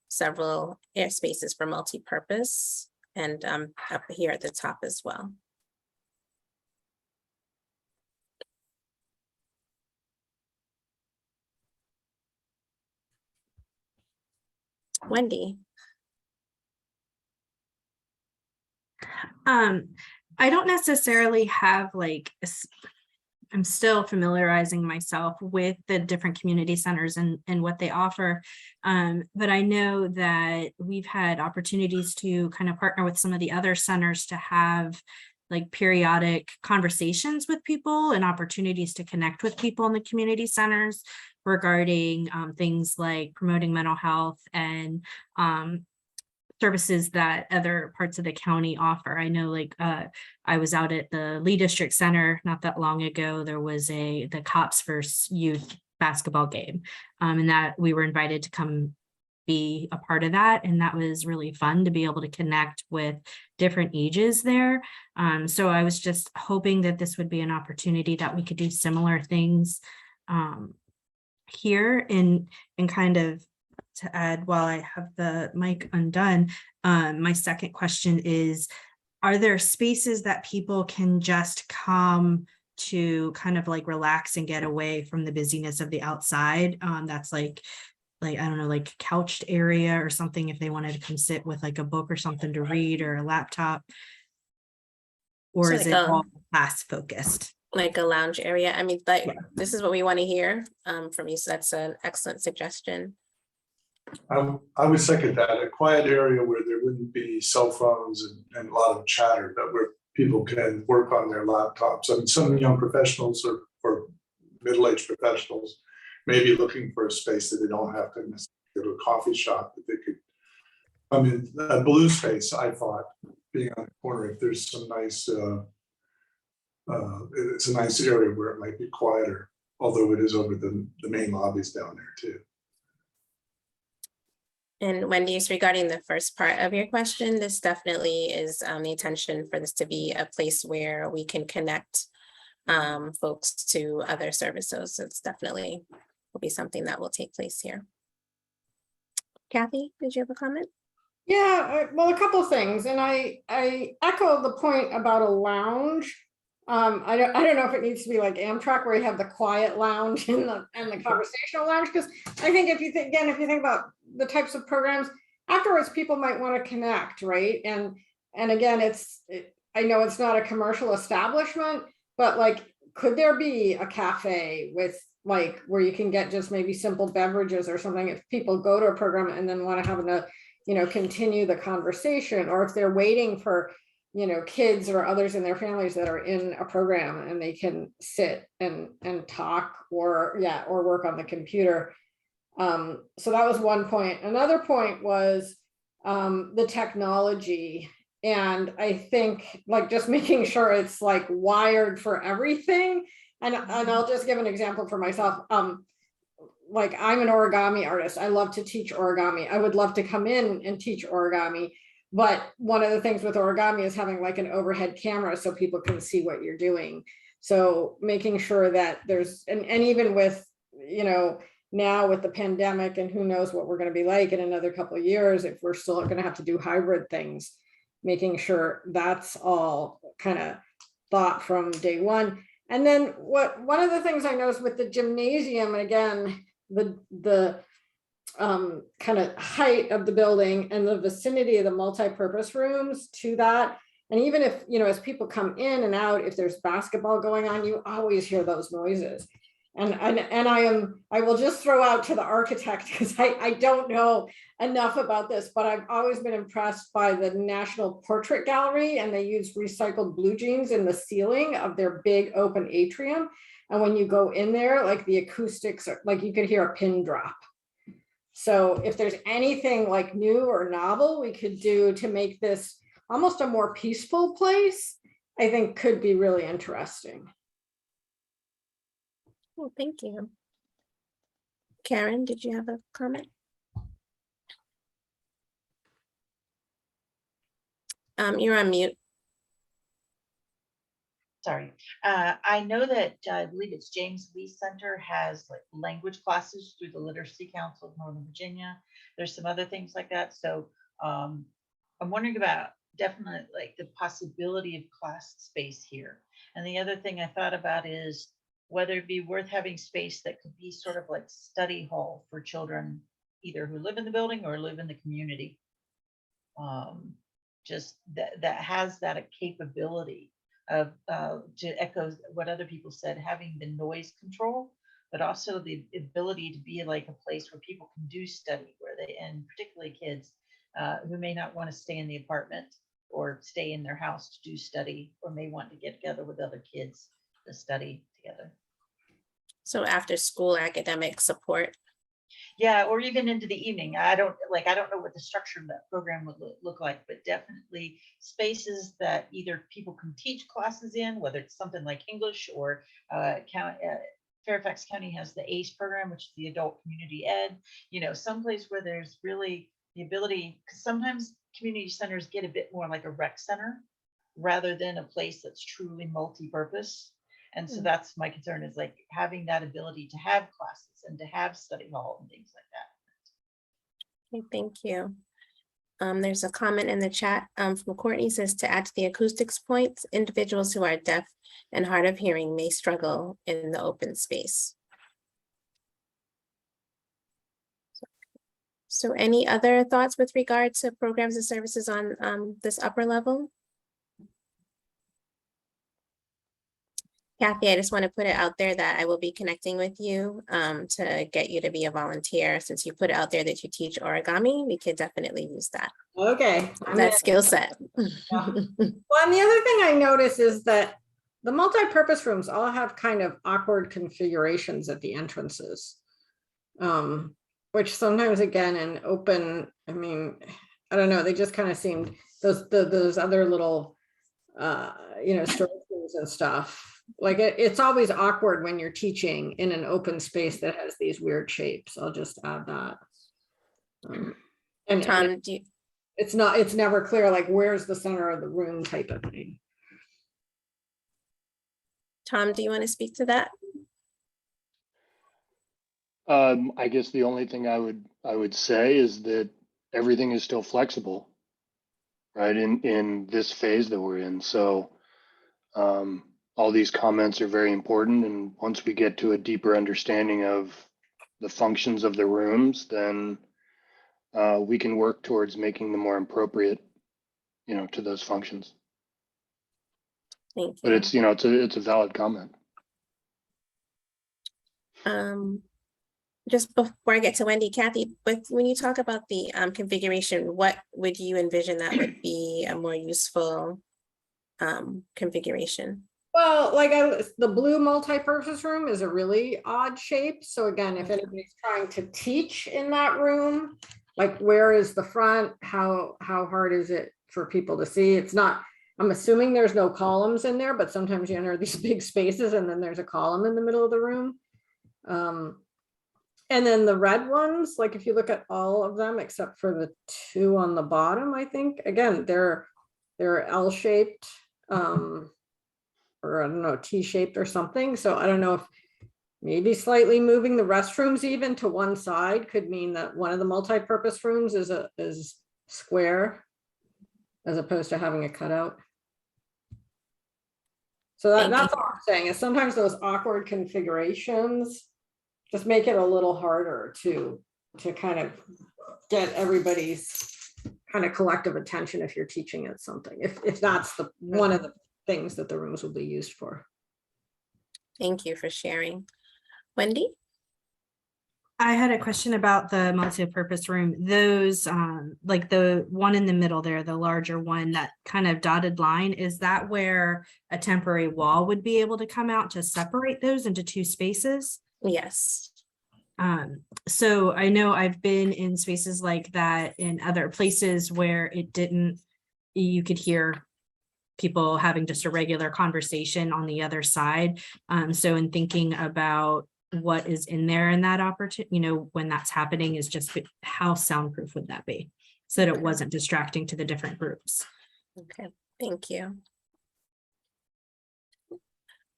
several air spaces for multi-purpose, and up here at the top as well. Wendy. I don't necessarily have like, I'm still familiarizing myself with the different community centers and what they offer. But I know that we've had opportunities to kind of partner with some of the other centers to have like periodic conversations with people and opportunities to connect with people in the community centers regarding things like promoting mental health and services that other parts of the county offer. I know like I was out at the Lee District Center not that long ago. There was the Cops First Youth basketball game, and that we were invited to come be a part of that. And that was really fun to be able to connect with different ages there. So I was just hoping that this would be an opportunity that we could do similar things here and kind of to add while I have the mic undone. My second question is, are there spaces that people can just come to kind of like relax and get away from the busyness of the outside? That's like, I don't know, like couched area or something if they wanted to come sit with like a book or something to read or a laptop? Or So is like it all class focused? Like a lounge area? I mean, like, this is what we want to hear from you. So that's an excellent suggestion. I would second that, a quiet area where there wouldn't be cell phones and a lot of chatter, but where people can work on their laptops. I mean, some young professionals or middle-aged professionals may be looking for a space that they don't have to necessarily go to a coffee shop, that they could, I mean, a blue space, I thought, being on the corner, if there's some nice, it's a nice area where it might be quieter, although it is over the main lobbies down there too. And Wendy, is regarding the first part of your question, this definitely is the intention for this to be a place where we can connect folks to other services. So it's definitely will be something that will take place here. Kathy, did you have a comment? Yeah, well, a couple of things, and I echo the point about a lounge. I don't know if it needs to be like Amtrak where you have the quiet lounge and the conversational lounge, because I think if you think about the types of programs afterwards, people might want to connect, right? And again, I know it's not a commercial establishment, but like, could there be a cafe with like where you can get just maybe simple beverages or something if people go to a program and then want to have continue the conversation, or if they're waiting for kids or others in their families that are in a program and they can sit and talk or work on the computer. So that was one point. Another point was the technology. And I think like just making sure it's like wired for everything. And I'll just give an example for myself. Like I'm an origami artist. I love to teach origami. I would love to come in and teach origami. But one of the things with origami is having like an overhead camera so people can see what you're doing. So making sure that there's, and even with, now with the pandemic and who knows what we're going to be like in another couple of years, if we're still going to have to do hybrid things, making sure that's all kind of thought from day one. And then one of the things I noticed with the gymnasium, and again, the kind of height of the building and the vicinity of the multi-purpose rooms to that. And even if, as people come in and out, if there's basketball going on, you always hear those noises. And I will just throw out to the architect, because I don't know enough about this, but I've always been impressed by the National Portrait Gallery, and they use recycled blue jeans in the ceiling of their big open atrium. And when you go in there, like the acoustics are like you could hear a pin drop. So if there's anything like new or novel we could do to make this almost a more peaceful place, I think could be really interesting. Well, thank you. Karen, did you have a comment? You're on mute. Sorry. I know that I believe it's James Lee Center has like language classes through the Literacy Council of Northern Virginia. There's some other things like that. So I'm wondering about definitely like the possibility of class space here. And the other thing I thought about is whether it'd be worth having space that could be sort of like study hall for children, either who live in the building or live in the community. Just that has that capability of to echo what other people said, having the noise control, but also the ability to be like a place where people can do study, where they, and particularly kids who may not want to stay in the apartment or stay in their house to do study, or may want to get together with other kids to study together. So after school academic support. Yeah, or even into the evening. I don't know what the structure of that program would look like, but definitely spaces that either people can teach classes in, whether it's something like English or Fairfax County has the ACE program, which is the Adult Community Ed, someplace where there's really the ability, because sometimes community centers get a bit more like a rec center rather than a place that's truly multi-purpose. And so that's my concern, is like having that ability to have classes and to have study hall and things like that. Okay, thank you. There's a comment in the chat from Courtney, says to add to the acoustics points, individuals who are deaf and hard of hearing may struggle in the open space. So any other thoughts with regard to programs and services on this upper level? Kathy, I just want to put it out there that I will be connecting with you to get you to be a volunteer. Since you put it out there that you teach origami, we could definitely use that. Okay. That skill set. Yeah. Well, and the other thing I notice is that the multi-purpose rooms all have kind of awkward configurations at the entrances, which sometimes again in open, I mean, I don't know, they just kind of seemed those other little, storage rooms and stuff. Like it's always awkward when you're teaching in an open space that has these weird shapes. I'll just add that. And Tom, do you, it's never clear, like, where's the center of the room type of thing. Tom, do you want to speak to that? I guess the only thing I would say is that everything is still flexible, right? In this phase that we're in. So all these comments are very important. And once we get to a deeper understanding of the functions of the rooms, then we can work towards making them more appropriate, to those functions. Thank you. But it's a valid comment. Just before I get to Wendy, Kathy, but when you talk about the configuration, what would you envision that would be a more useful configuration? Well, like the blue multi-purpose room is a really odd shape. So again, if anybody's trying to teach in that room, like where is the front? How hard is it for people to see? It's not, I'm assuming there's no columns in there, but sometimes you enter these big spaces and then there's a column in the middle of the room. And then the red ones, like if you look at all of them, except for the two on the bottom, I think, again, they're L-shaped, or I don't know, T-shaped or something. So I don't know if maybe slightly moving the restrooms even to one side could mean that one of the multi-purpose rooms is square as opposed to having a cutout. So that's all I'm saying, is sometimes those awkward configurations just make it a little harder to kind of get everybody's kind of collective attention if you're teaching at something, if that's one of the things that the rooms will be used for. Thank you for sharing. Wendy? I had a question about the multi-purpose room. Those, like the one in the middle there, the larger one, that kind of dotted line, is that where a temporary wall would be able to come out to separate those into two spaces? Yes. So I know I've been in spaces like that in other places where you could hear people having just a regular conversation on the other side. So in thinking about what is in there in that opportunity, when that's happening, is just how soundproof would that be so that it wasn't distracting to the different groups. Okay, thank you.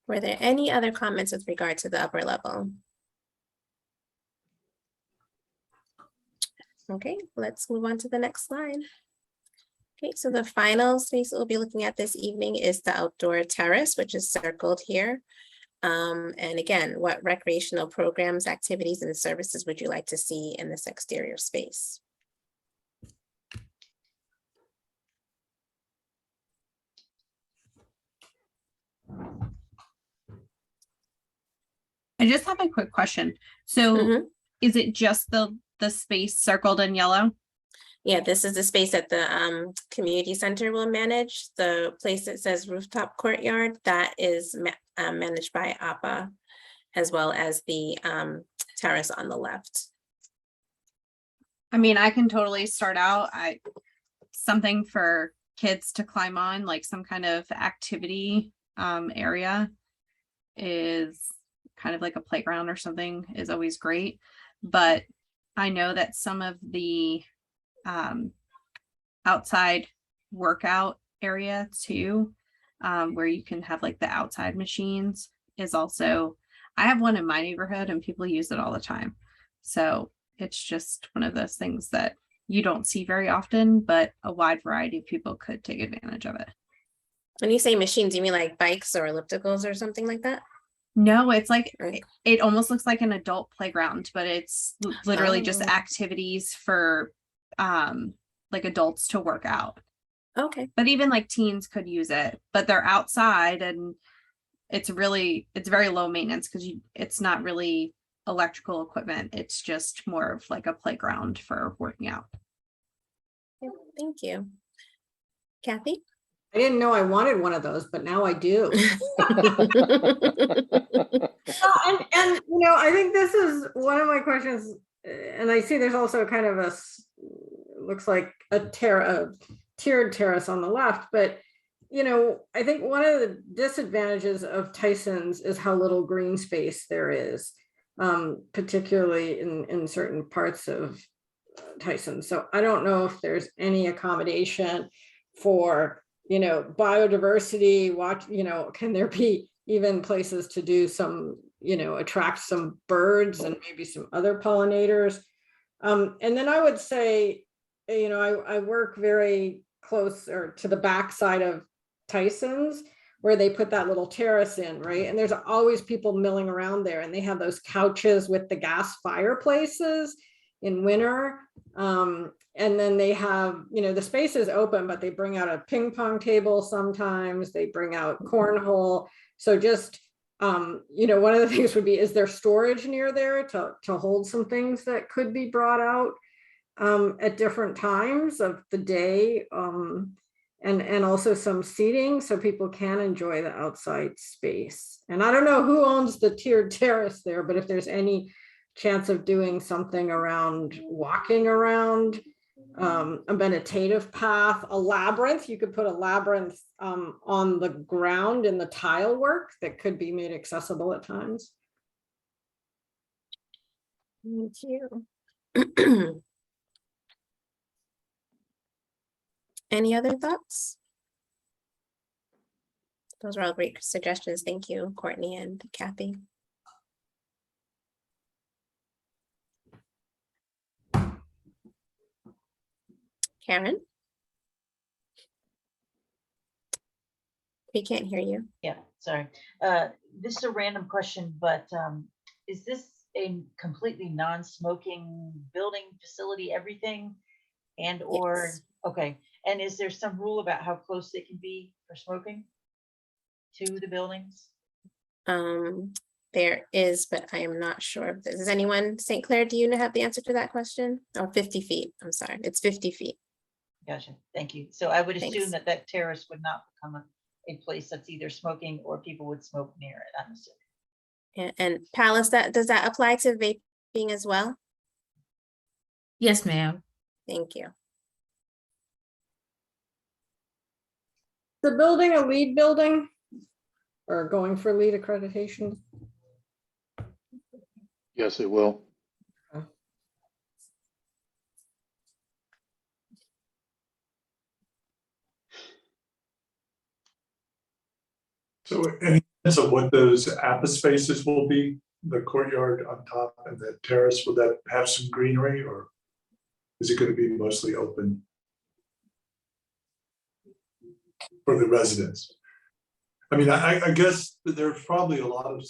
Were there any other comments with regard to the upper level? Okay, let's move on to the next slide. Okay, so the final space we'll be looking at this evening is the outdoor terrace, which is circled here. And again, what recreational programs, activities, and services would you like to see in this exterior space? I just have a quick question. So is it just the space circled in yellow? Yeah, this is the space that the community center will manage. The place that says Rooftop Courtyard, that is managed by APA, as well as the terrace on the left. I mean, I can totally start out. Something for kids to climb on, like some kind of activity area, is kind of like a playground or something, is always great. But I know that some of the outside workout area too, where you can have like the outside machines, is also, I have one in my neighborhood and people use it all the time. So it's just one of those things that you don't see very often, but a wide variety of people could take advantage of it. When you say machines, you mean like bikes or ellipticals or something like that? No, it's like, it almost looks like an adult playground, but it's literally just activities for like adults to work out. Okay. But even like teens could use it, but they're outside, and it's very low maintenance because it's not really electrical equipment. It's just more of like a playground for working out. Thank you. Kathy? I didn't know I wanted one of those, but now I do. And I think this is one of my questions, and I see there's also kind of looks like a tiered terrace on the left, but I think one of the disadvantages of Tysons is how little green space there is, particularly in certain parts of Tysons. So I don't know if there's any accommodation for, biodiversity, can there be even places to do some, attract some birds and maybe some other pollinators. And then I would say, I work very close or to the backside of Tysons, where they put that little terrace in, right? And there's always people milling around there, and they have those couches with the gas fireplaces in winter. And then they have, the space is open, but they bring out a ping pong table sometimes, they bring out cornhole. So just, one of the things would be, is there storage near there to hold some things that could be brought out at different times of the day? And also some seating so people can enjoy the outside space. And I don't know who owns the tiered terrace there, but if there's any chance of doing something around walking around, a meditative path, a labyrinth, you could put a labyrinth on the ground in the tile work that could be made accessible at times. Thank you. Any other thoughts? Those are all great suggestions. Thank you, Courtney and Kathy. Karen? We can't hear you. Yeah, sorry. This is a random question, but is this a completely non-smoking building, facility, everything? And or, Yes. Okay. And is there some rule about how close it can be for smoking to the buildings? There is, but I am not sure. Does anyone, St. Clair, do you have the answer to that question? Oh, 50 feet. I'm sorry. It's 50 feet. Gotcha. Thank you. So I would Thanks. assume that terrace would not become a place that's either smoking or people would smoke near it, I'm assuming. And Palace, does that apply to vaping as well? Yes, ma'am. Thank you. The building a LEED building or going for LEED accreditation? Yes, it will. So any sense of what those APA spaces will be, the courtyard on top and the terrace, will that have some greenery or is it going to be mostly open for the residents? I mean, I guess that there's probably a lot of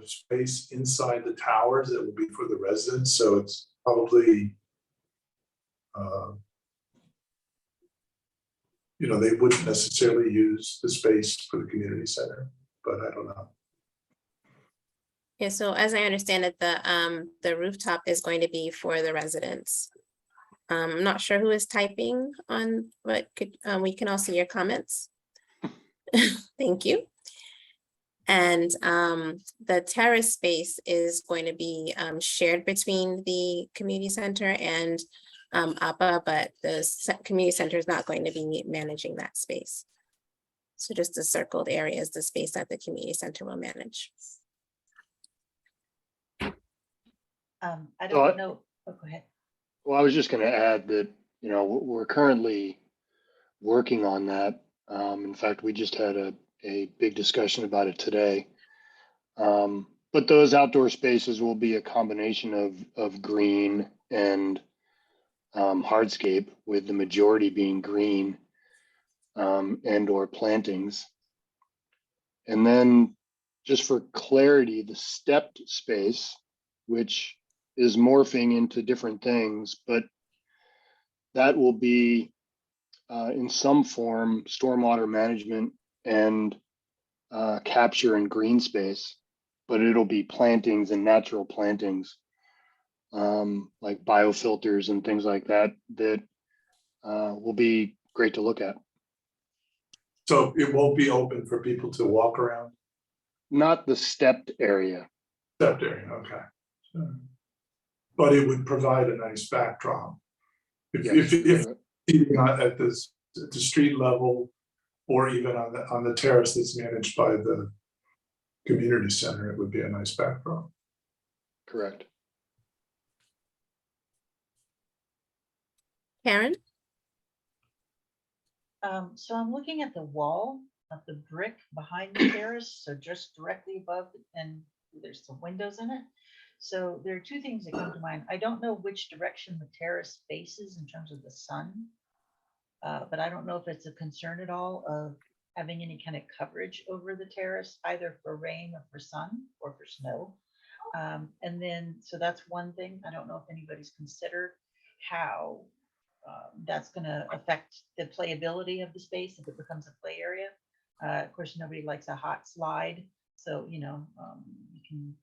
space inside the towers that will be for the residents. So it's probably, they wouldn't necessarily use the space for the community center, but I don't know. Yeah, so as I understand it, the rooftop is going to be for the residents. I'm not sure who is typing on, but we can all see your comments. Thank you. And the terrace space is going to be shared between the community center and APA, but the community center is not going to be managing that space. So just the circled area is the space that the community center will manage. I don't know. Oh, go ahead. Well, I was just going to add that, we're currently working on that. In fact, we just had a big discussion about it today. But those outdoor spaces will be a combination of green and hardscape, with the majority being green and or plantings. And then just for clarity, the stepped space, which is morphing into different things, but that will be in some form stormwater management and capture and green space, but it'll be plantings and natural plantings, like biofilters and things like that, that will be great to look at. So it won't be open for people to walk around? Not the stepped area. Stepped area, okay. But it would provide a nice backdrop. If even at the street level, or even on the terrace that's managed by the community center, it would be a nice backdrop. Correct. Karen? So I'm looking at the wall of the brick behind the terrace, so just directly above, and there's some windows in it. So there are two things that come to mind. I don't know which direction the terrace faces in terms of the sun, but I don't know if it's a concern at all of having any kind of coverage over the terrace, either for rain or for sun or for snow. And then, so that's one thing. I don't know if anybody's considered how that's going to affect the playability of the space if it becomes a play area. Of course, nobody likes a hot slide, so you can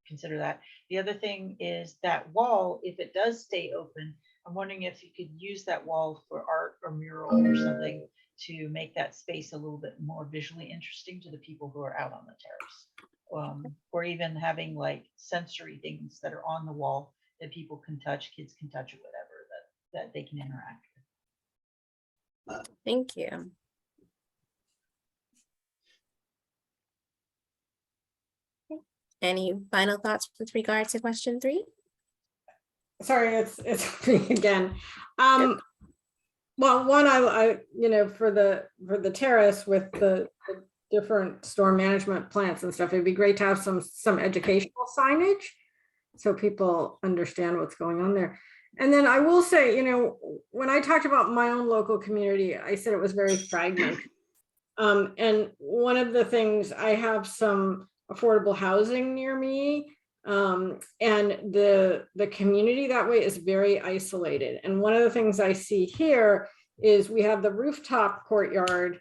consider that. The other thing is that wall, if it does stay open, I'm wondering if you could use that wall for art or mural or something to make that space a little bit more visually interesting to the people who are out on the terrace. Or even having like sensory things that are on the wall that people can touch, kids can touch, or whatever, that they can interact with. Thank you. Any final thoughts with regard to question 3? Sorry, it's me again. Well, one, I for the terrace with the different storm management plants and stuff, it'd be great to have some educational signage so people understand what's going on there. And then I will say, when I talked about my own local community, I said it was very fragmented. And one of the things, I have some affordable housing near me, and the community that way is very isolated. And one of the things I see here is we have the rooftop courtyard,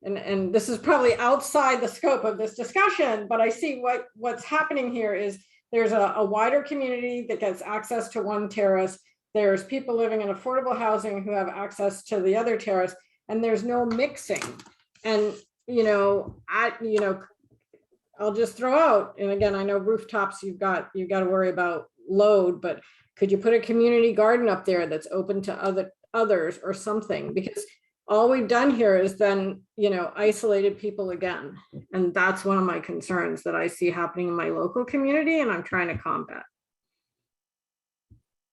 and this is probably outside the scope of this discussion, but I see what's happening here is there's a wider community that gets access to one terrace. There's people living in affordable housing who have access to the other terrace, and there's no mixing. And, I'll just throw out, and again, I know rooftops, you've got to worry about load, but could you put a community garden up there that's open to others or something? Because all we've done here is then, isolated people again. And that's one of my concerns that I see happening in my local community, and I'm trying to combat.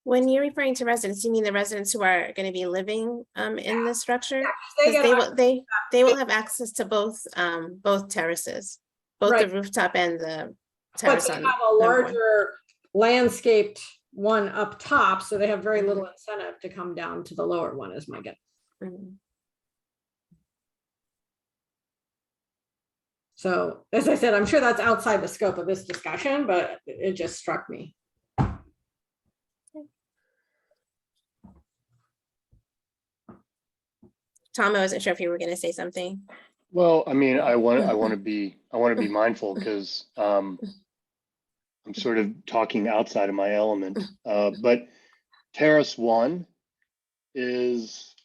When you're referring to residents, you mean the residents who are going to be living in the structure? They will have access to both terraces, both right. the rooftop and the terrace. But they have a larger landscaped one up top, so they have very little incentive to come down to the lower one, is my guess. So, as I said, I'm sure that's outside the scope of this discussion, but it just struck me. Tom, I wasn't sure if you were going to say something. Well, I mean, I want to be mindful because I'm sort of talking outside of my element. But Terrace 1 is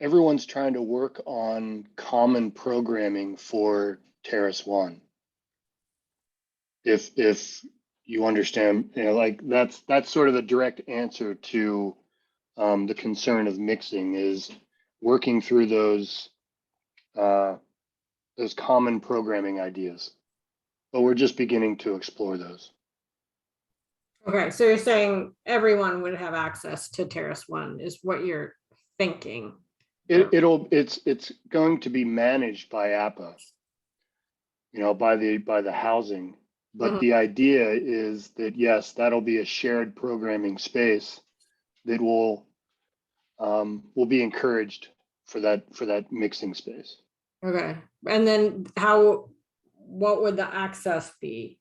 everyone's trying to work on common programming for Terrace 1. If you understand, like that's sort of the direct answer to the concern of mixing is working through those common programming ideas, but we're just beginning to explore those. Okay, so you're saying everyone would have access to Terrace 1 is what you're thinking? It's going to be managed by APA, by the housing, but the idea is that yes, that'll be a shared programming space that will be encouraged for that mixing space. Okay, and then what would the access be?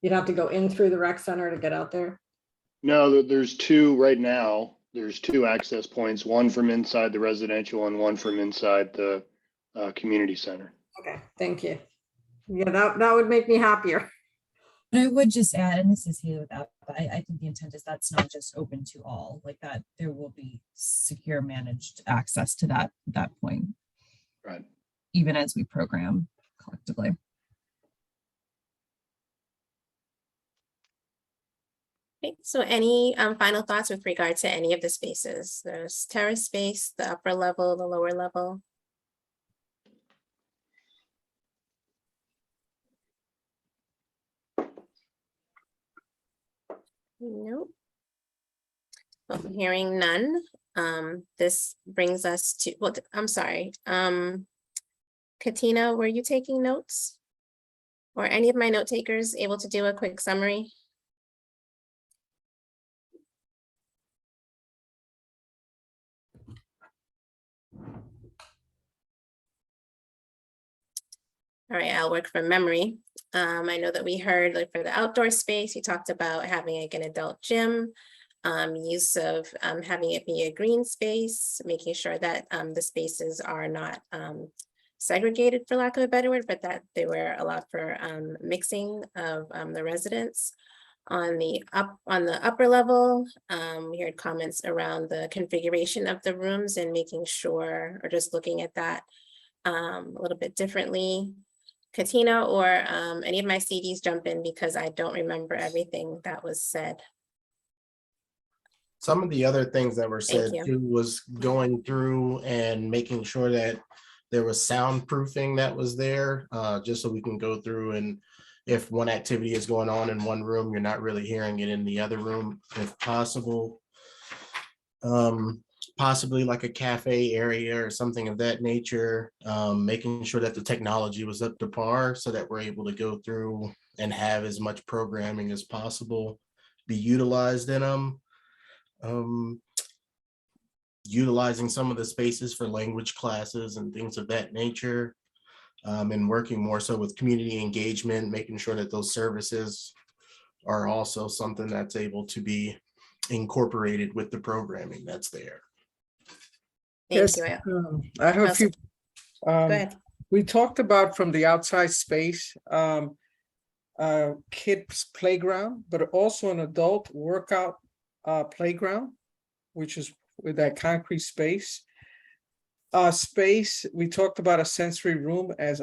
You'd have to go in through the rec center to get out there? No, there's two right now. There's two access points, one from inside the residential and one from inside the community center. Okay, thank you. Yeah, that would make me happier. I would just add, and this is here with that, but I think the intent is that's not just open to all, like that there will be secure managed access to that point. Right. Even as we program collectively. Okay, so any final thoughts with regard to any of the spaces? There's terrace space, the upper level, the lower level. Nope. Well, hearing none, this brings us to, well, I'm sorry. Katina, were you taking notes? Or any of my note takers able to do a quick summary? All right, I'll work from memory. I know that we heard, like, for the outdoor space, we talked about having like an adult gym, use of having it be a green space, making sure that the spaces are not segregated, for lack of a better word, but that they were allowed for mixing of the residents. On the upper level, we heard comments around the configuration of the rooms and making sure, or just looking at that a little bit differently. Katina or any of my CDs jump in because I don't remember everything that was said. Some of the other things that were Thank said you. too was going through and making sure that there was soundproofing that was there, just so we can go through, and if one activity is going on in one room, you're not really hearing it in the other room if possible. Possibly like a cafe area or something of that nature, making sure that the technology was up to par so that we're able to go through and have as much programming as possible be utilized in them. Utilizing some of the spaces for language classes and things of that nature, and working more so with community engagement, making sure that those services are also something that's able to be incorporated with the programming that's there. Thank Yes, you. I have a few. Go ahead. We talked about from the outside space, kids playground, but also an adult workout playground, which is with that concrete space. Space, we talked about a sensory room, as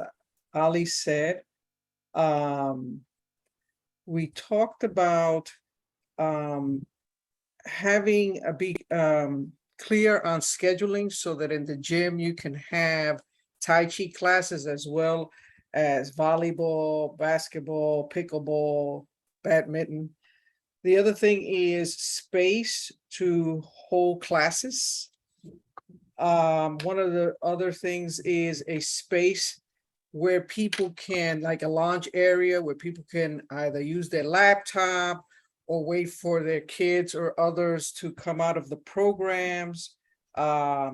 Ali said. We talked about having a big clear on scheduling so that in the gym you can have Tai Chi classes as well as volleyball, basketball, pickleball, badminton. The other thing is space to hold classes. One of the other things is a space where people can, like a lounge area where people can either use their laptop or wait for their kids or others to come out of the programs, a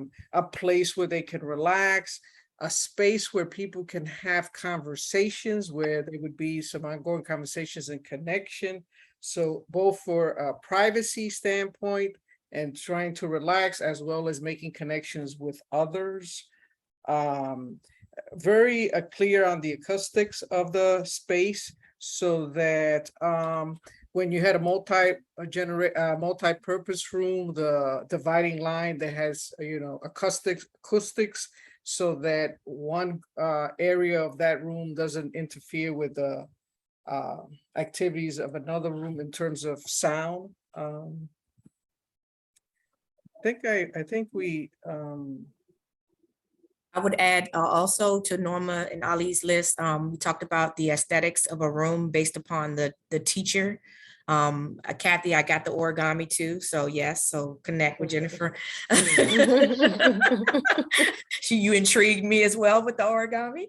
place where they can relax, a space where people can have conversations, where there would be some ongoing conversations and connection. So both for a privacy standpoint and trying to relax, as well as making connections with others. Very clear on the acoustics of the space so that when you had a multi-purpose room, the dividing line that has, acoustics, so that one area of that room doesn't interfere with the activities of another room in terms of sound. I think we. I would add also to Norma and Ali's list, we talked about the aesthetics of a room based upon the teacher. Kathy, I got the origami too, so yes, so connect with Jennifer. You intrigued me as well with the origami,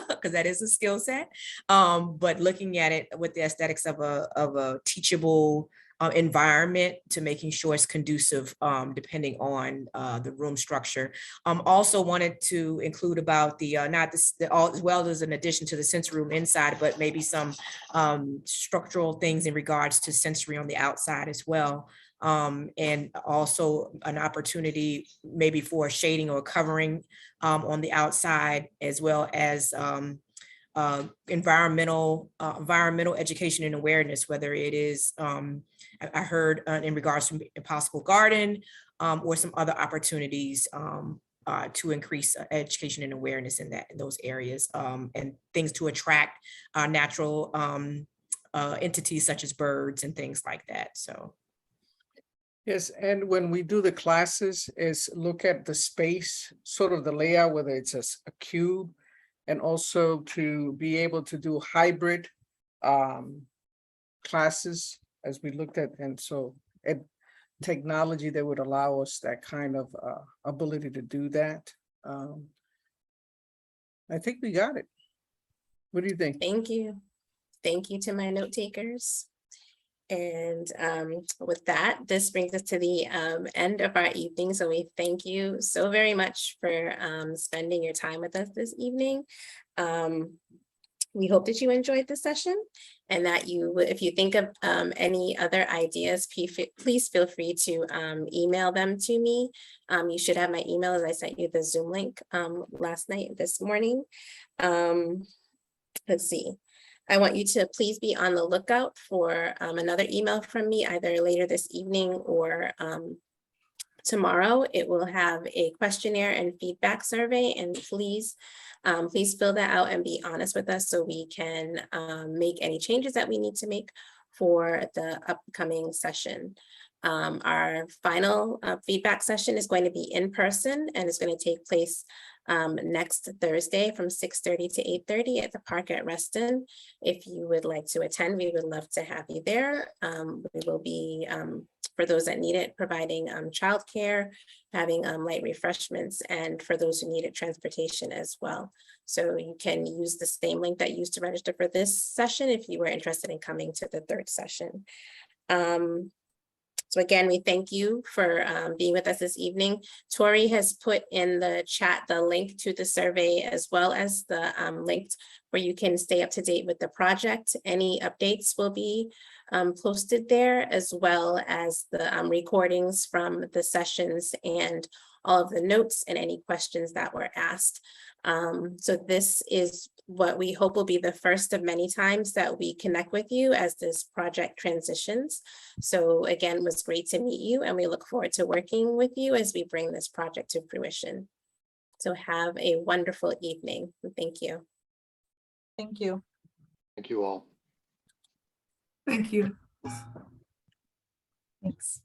because that is a skill set. But looking at it with the aesthetics of a teachable environment to making sure it's conducive, depending on the room structure. Also wanted to include about the as well as an addition to the sensory room inside, but maybe some structural things in regards to sensory on the outside as well. And also an opportunity maybe for shading or covering on the outside, as well as environmental education and awareness, whether it is I heard in regards to a possible garden or some other opportunities to increase education and awareness in those areas, and things to attract natural entities such as birds and things like that. So. Yes, and when we do the classes is look at the space, sort of the layout, whether it's a cube, and also to be able to do hybrid classes as we looked at. And so technology that would allow us that kind of ability to do that. I think we got it. What do you think? Thank you. Thank you to my note takers. And with that, this brings us to the end of our evening. So we thank you so very much for spending your time with us this evening. We hope that you enjoyed the session and that you, if you think of any other ideas, please feel free to email them to me. You should have my email as I sent you the Zoom link last night, this morning. Let's see. I want you to please be on the lookout for another email from me either later this evening or tomorrow. It will have a questionnaire and feedback survey, and please fill that out and be honest with us so we can make any changes that we need to make for the upcoming session. Our final feedback session is going to be in person and it's going to take place next Thursday from 6:30 to 8:30 at the park at Reston. If you would like to attend, we would love to have you there. We will be, for those that need it, providing childcare, having light refreshments, and for those who needed transportation as well. So you can use the same link that you used to register for this session if you were interested in coming to the third session. So again, we thank you for being with us this evening. Tori has put in the chat the link to the survey as well as the link where you can stay up to date with the project. Any updates will be posted there, as well as the recordings from the sessions and all of the notes and any questions that were asked. So this is what we hope will be the first of many times that we connect with you as this project transitions. So again, it was great to meet you and we look forward to working with you as we bring this project to fruition. So have a wonderful evening. Thank you. Thank you. Thank you all. Thank you. Thanks.